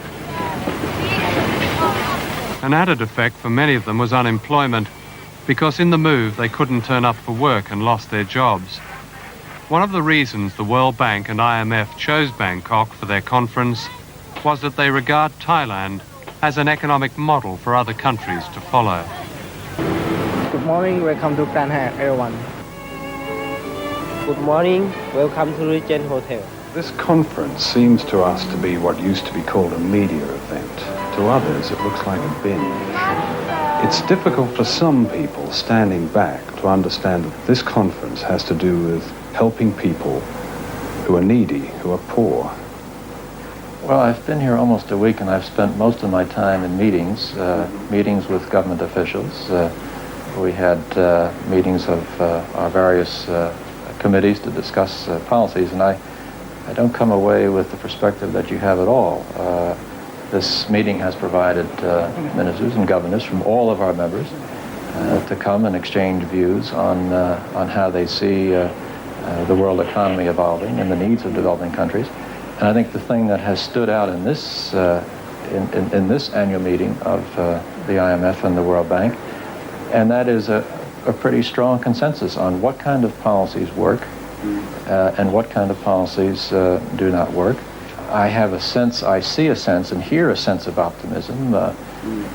An added effect for many of them was unemployment, because in the move they couldn't turn up for work and lost their jobs. One of the reasons the World Bank and IMF chose Bangkok for their conference was that they regard Thailand as an economic model for other countries to follow. Good morning, welcome to Grand Hyatt, everyone. Good morning, welcome to Regent Hotel. This conference seems to us to be what used to be called a media event. To others, it looks like a binge. It's difficult for some people standing back to understand that this conference has to do with helping people who are needy, who are poor. Well, I've been here almost a week, and I've spent most of my time in meetings with government officials. We had meetings of our various committees to discuss policies, and I don't come away with the perspective that you have at all. This meeting has provided ministers and governors from all of our members to come and exchange views on how they see the world economy evolving and the needs of developing countries. And I think the thing that has stood out in this in this annual meeting of the IMF and the World Bank, and that is a pretty strong consensus on what kind of policies work and what kind of policies do not work. I have a sense, I see a sense and hear a sense of optimism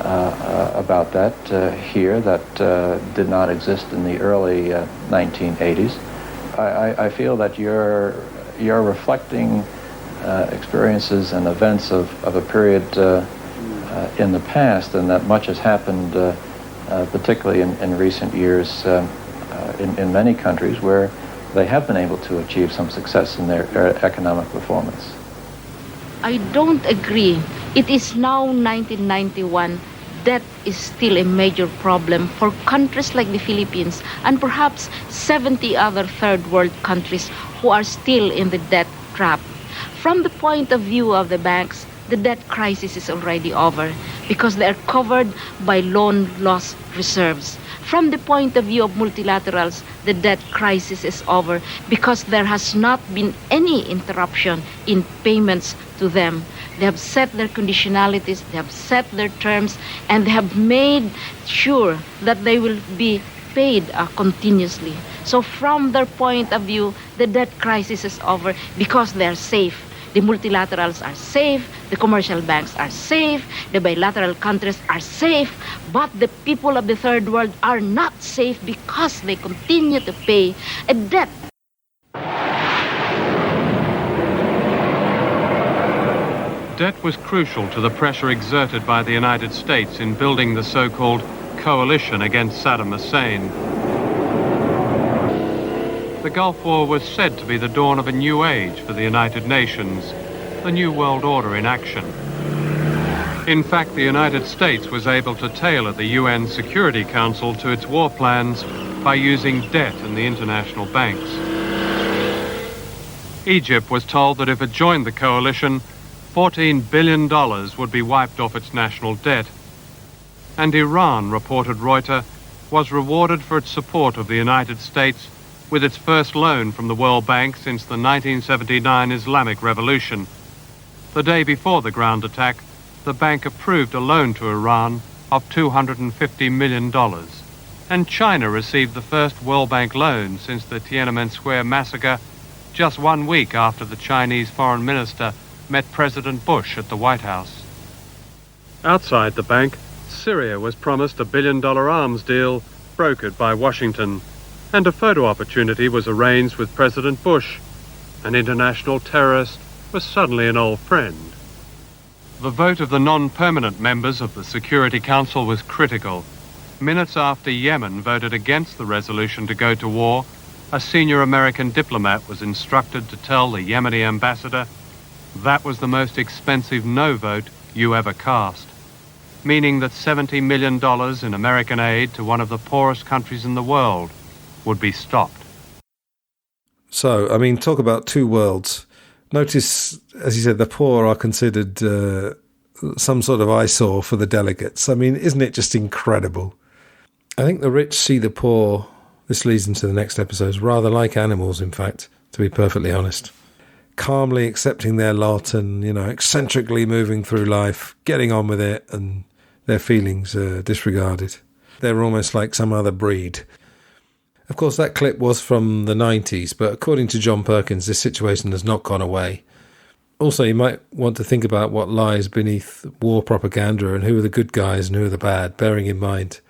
about that here that did not exist in the early 1980s. I feel that you're reflecting experiences and events of a period in the past, and that much has happened, particularly in recent years in many countries where they have been able to achieve some success in their economic performance. I don't agree. It is now 1991. Debt is still a major problem for countries like the Philippines and perhaps 70 other third world countries who are still in the debt trap. From the point of view of the banks, the debt crisis is already over because they are covered by loan loss reserves. From the point of view of multilaterals, the debt crisis is over because there has not been any interruption in payments to them. They have set their conditionalities, they have set their terms, and they have made sure that they will be paid continuously. So from their point of view, the debt crisis is over because they are safe. The multilaterals are safe, the commercial banks are safe, the bilateral countries are safe, but the people of the third world are not safe because they continue to pay a debt. Debt was crucial to the pressure exerted by the United States in building the so-called coalition against Saddam Hussein. The Gulf War was said to be the dawn of a new age for the United Nations, the New World Order in action. In fact, the United States was able to tailor the UN Security Council to its war plans by using debt in the international banks. Egypt was told that if it joined the coalition, $14 billion would be wiped off its national debt. And Iran, reported Reuters, was rewarded for its support of the United States with its first loan from the World Bank since the 1979 Islamic Revolution. The day before the ground attack, the bank approved a loan to Iran of $250 million. And China received the first World Bank loan since the Tiananmen Square massacre, just 1 week after the Chinese foreign minister met President Bush at the White House. Outside the bank, Syria was promised a $1 billion arms deal brokered by Washington, and a photo opportunity was arranged with President Bush, an international terrorist was suddenly an old friend. The vote of the non-permanent members of the Security Council was critical. Minutes after Yemen voted against the resolution to go to war, a senior American diplomat was instructed to tell the Yemeni ambassador, "That was the most expensive no vote you ever cast," meaning that $70 million in American aid to one of the poorest countries in the world would be stopped. So, I mean, talk about two worlds. Notice, as you said, the poor are considered some sort of eyesore for the delegates. I mean, isn't it just incredible? I think the rich see the poor, this leads into the next episodes, rather like animals, in fact, to be perfectly honest. Calmly accepting their lot and, eccentrically moving through life, getting on with it, and their feelings disregarded. They're almost like some other breed. Of course, that clip was from the 90s, but according to John Perkins, this situation has not gone away. Also, you might want to think about what lies beneath war propaganda and who are the good guys and who are the bad, bearing in mind,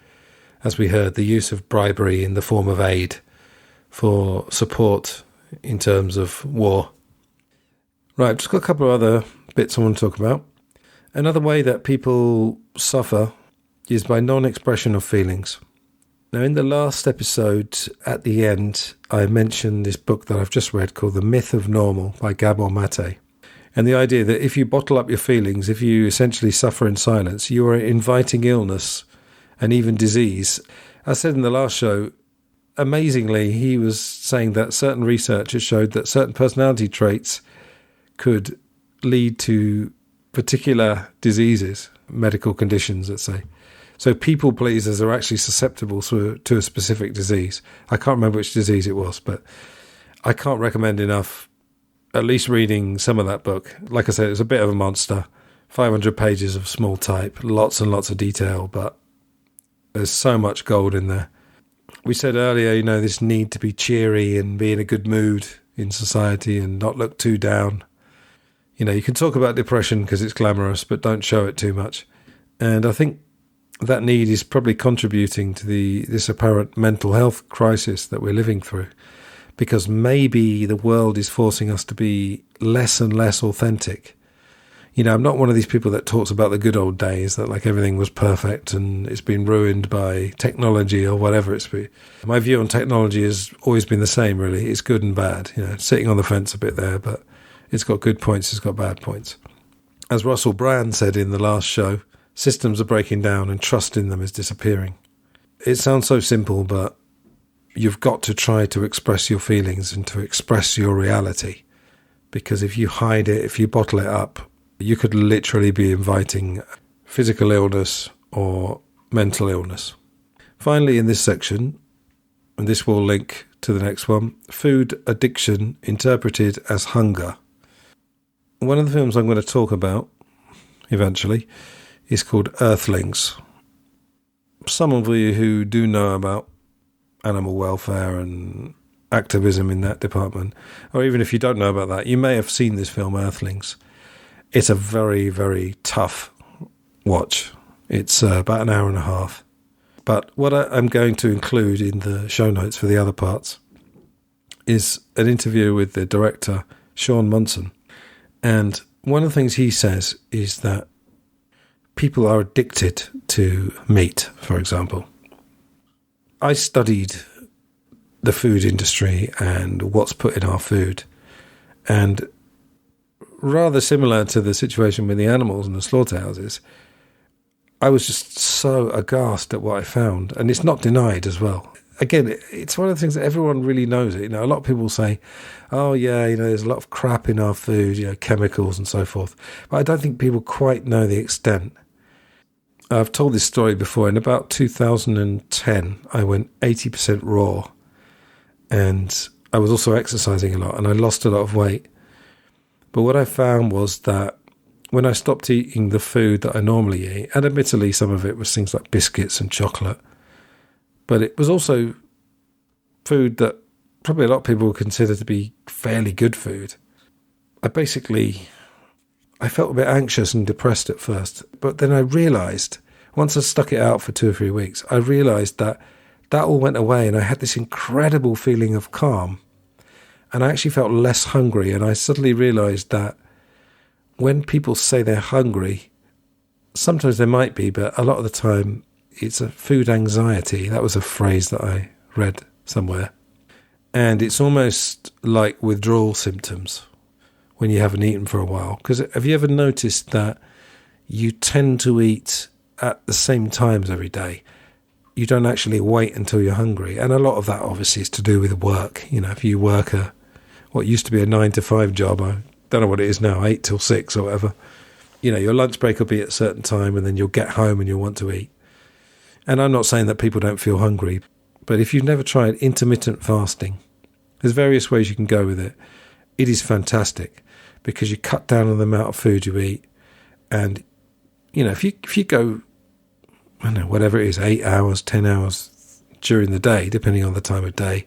as we heard, the use of bribery in the form of aid for support in terms of war. Right, just got a couple of other bits I want to talk about. Another way that people suffer is by non-expression of feelings. Now, in the last episode, at the end, I mentioned this book that I've just read called The Myth of Normal by Gabor Mate. And the idea that if you bottle up your feelings, if you essentially suffer in silence, you are inviting illness and even disease. As I said in the last show, amazingly, he was saying that certain research has showed that certain personality traits could lead to particular diseases, medical conditions, let's say. So people pleasers are actually susceptible to a specific disease. I can't remember which disease it was, but I can't recommend enough at least reading some of that book. Like I said, it's a bit of a monster. 500 pages of small type, lots and lots of detail, but there's so much gold in there. We said earlier, this need to be cheery and be in a good mood in society and not look too down. You can talk about depression because it's glamorous, but don't show it too much. And I think that need is probably contributing to this apparent mental health crisis that we're living through, because maybe the world is forcing us to be less and less authentic. I'm not one of these people that talks about the good old days, that like everything was perfect and it's been ruined by technology or whatever it's been. My view on technology has always been the same, really. It's good and bad, sitting on the fence a bit there, but it's got good points, it's got bad points. As Russell Brand said in the last show, systems are breaking down and trust in them is disappearing. It sounds so simple, but you've got to try to express your feelings and to express your reality. Because if you hide it, if you bottle it up, you could literally be inviting physical illness or mental illness. Finally, in this section, and this will link to the next one, food addiction interpreted as hunger. One of the films I'm going to talk about eventually is called Earthlings. Some of you who do know about animal welfare and activism in that department, or even if you don't know about that, you may have seen this film Earthlings. It's a very, very tough watch. It's about an hour and a half. But what I'm going to include in the show notes for the other parts is an interview with the director, Sean Munson. And one of the things he says is that people are addicted to meat, for example. I studied the food industry and what's put in our food. And rather similar to the situation with the animals and the slaughterhouses, I was just so aghast at what I found. And it's not denied as well. Again, it's one of the things that everyone really knows it. A lot of people say, oh yeah, there's a lot of crap in our food, chemicals and so forth. But I don't think people quite know the extent. I've told this story before. In about 2010, I went 80% raw. And I was also exercising a lot and I lost a lot of weight. But what I found was that when I stopped eating the food that I normally eat, and admittedly some of it was things like biscuits and chocolate, but it was also food that probably a lot of people would consider to be fairly good food. I felt a bit anxious and depressed at first, but then I realised, once I stuck it out for 2 or 3 weeks, I realised that all went away and I had this incredible feeling of calm. And I actually felt less hungry, and I suddenly realised that when people say they're hungry, sometimes they might be, but a lot of the time it's a food anxiety. That was a phrase that I read somewhere. And it's almost like withdrawal symptoms when you haven't eaten for a while. Because have you ever noticed that you tend to eat at the same times every day? You don't actually wait until you're hungry. And a lot of that obviously is to do with work. You know, if you work what used to be a 9-to-5 job, I don't know what it is now, 8 till 6 or whatever. You know, your lunch break will be at a certain time and then you'll get home and you'll want to eat. And I'm not saying that people don't feel hungry, but if you've never tried intermittent fasting, there's various ways you can go with it. It is fantastic because you cut down on the amount of food you eat. And, you know, if you go, I don't know, whatever it is, 8 hours, 10 hours during the day, depending on the time of day,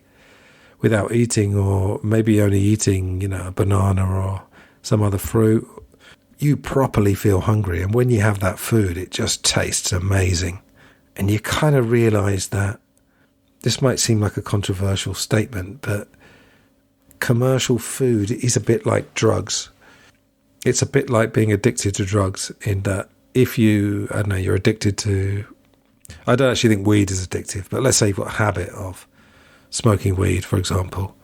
without eating, or maybe only eating, you know, a banana or some other fruit, you properly feel hungry. And when you have that food, it just tastes amazing. And you kind of realise that this might seem like a controversial statement, but commercial food is a bit like drugs. It's a bit like being addicted to drugs in that if you, I don't know, you're addicted to, I don't actually think weed is addictive, but let's say you've got a habit of smoking weed, for example.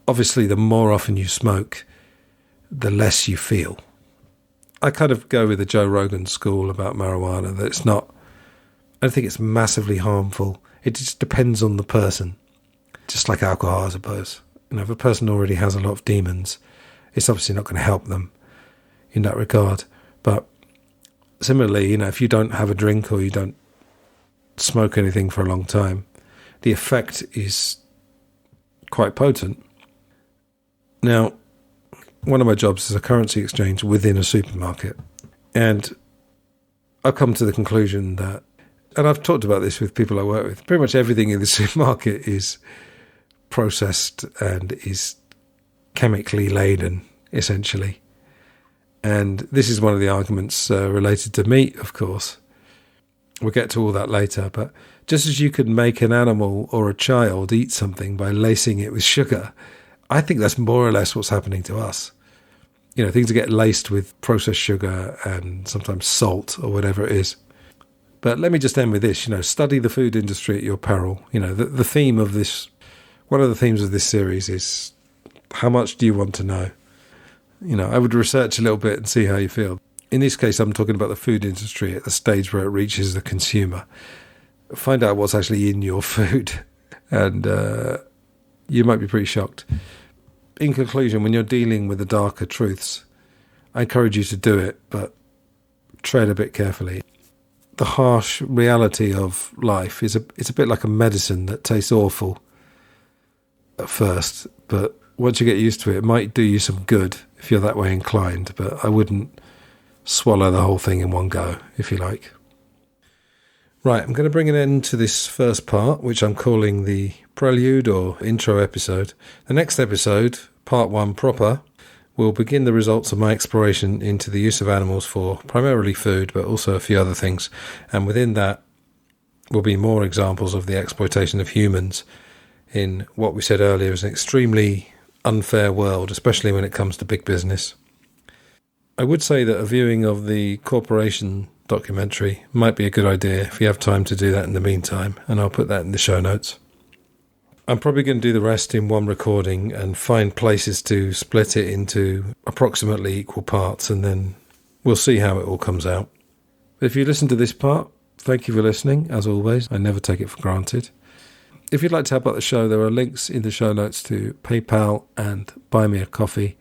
Obviously, the more often you smoke, the less you feel. I kind of go with the Joe Rogan school about marijuana, that it's not, I don't think it's massively harmful. It just depends on the person. Just like alcohol, I suppose. You know, if a person already has a lot of demons, it's obviously not going to help them in that regard. But similarly, you know, if you don't have a drink or you don't smoke anything for a long time, the effect is quite potent. Now, one of my jobs is a currency exchange within a supermarket. And I've come to the conclusion that, and I've talked about this with people I work with, pretty much everything in the supermarket is processed and is chemically laden, essentially. And this is one of the arguments related to meat, of course. We'll get to all that later. But just as you could make an animal or a child eat something by lacing it with sugar, I think that's more or less what's happening to us. You know, things get laced with processed sugar and sometimes salt or whatever it is. But let me just end with this, you know, study the food industry at your peril. You know, the theme of this, one of the themes of this series is, how much do you want to know? You know, I would research a little bit and see how you feel. In this case, I'm talking about the food industry at the stage where it reaches the consumer. Find out what's actually in your food, and you might be pretty shocked. In conclusion, when you're dealing with the darker truths, I encourage you to do it, but tread a bit carefully. The harsh reality of life is it's a bit like a medicine that tastes awful at first, but once you get used to it, it might do you some good if you're that way inclined, but I wouldn't swallow the whole thing in one go, if you like. Right, I'm going to bring an end to this first part, which I'm calling the prelude or intro episode. The next episode, part 1 proper, will begin the results of my exploration into the use of animals for primarily food, but also a few other things. And within that will be more examples of the exploitation of humans in what we said earlier is an extremely unfair world, especially when it comes to big business. I would say that a viewing of the corporation documentary might be a good idea if you have time to do that in the meantime, and I'll put that in the show notes. I'm probably going to do the rest in one recording and find places to split it into approximately equal parts, and then we'll see how it all comes out. If you listen to this part, thank you for listening. As always, I never take it for granted. If you'd like to help out the show, there are links in the show notes to PayPal and Buy Me a Coffee.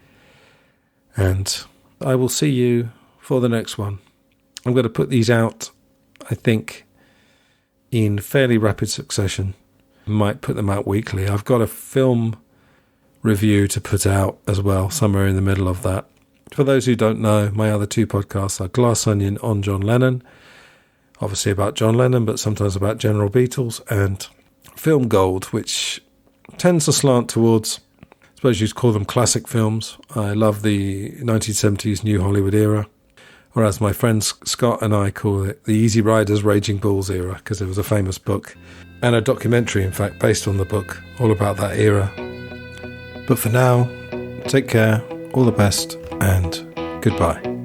And I will see you for the next one. I'm going to put these out, I think, in fairly rapid succession. Might put them out weekly. I've got a film review to put out as well, somewhere in the middle of that. For those who don't know, my other 2 podcasts are Glass Onion on John Lennon, obviously about John Lennon, but sometimes about General Beatles, and Film Gold, which tends to slant towards, I suppose you'd call them classic films. I love the 1970s New Hollywood era, or as my friend Scott and I call it, the Easy Riders Raging Bulls era, because there was a famous book and a documentary, in fact, based on the book, all about that era. But for now, take care, all the best, and Goodbye.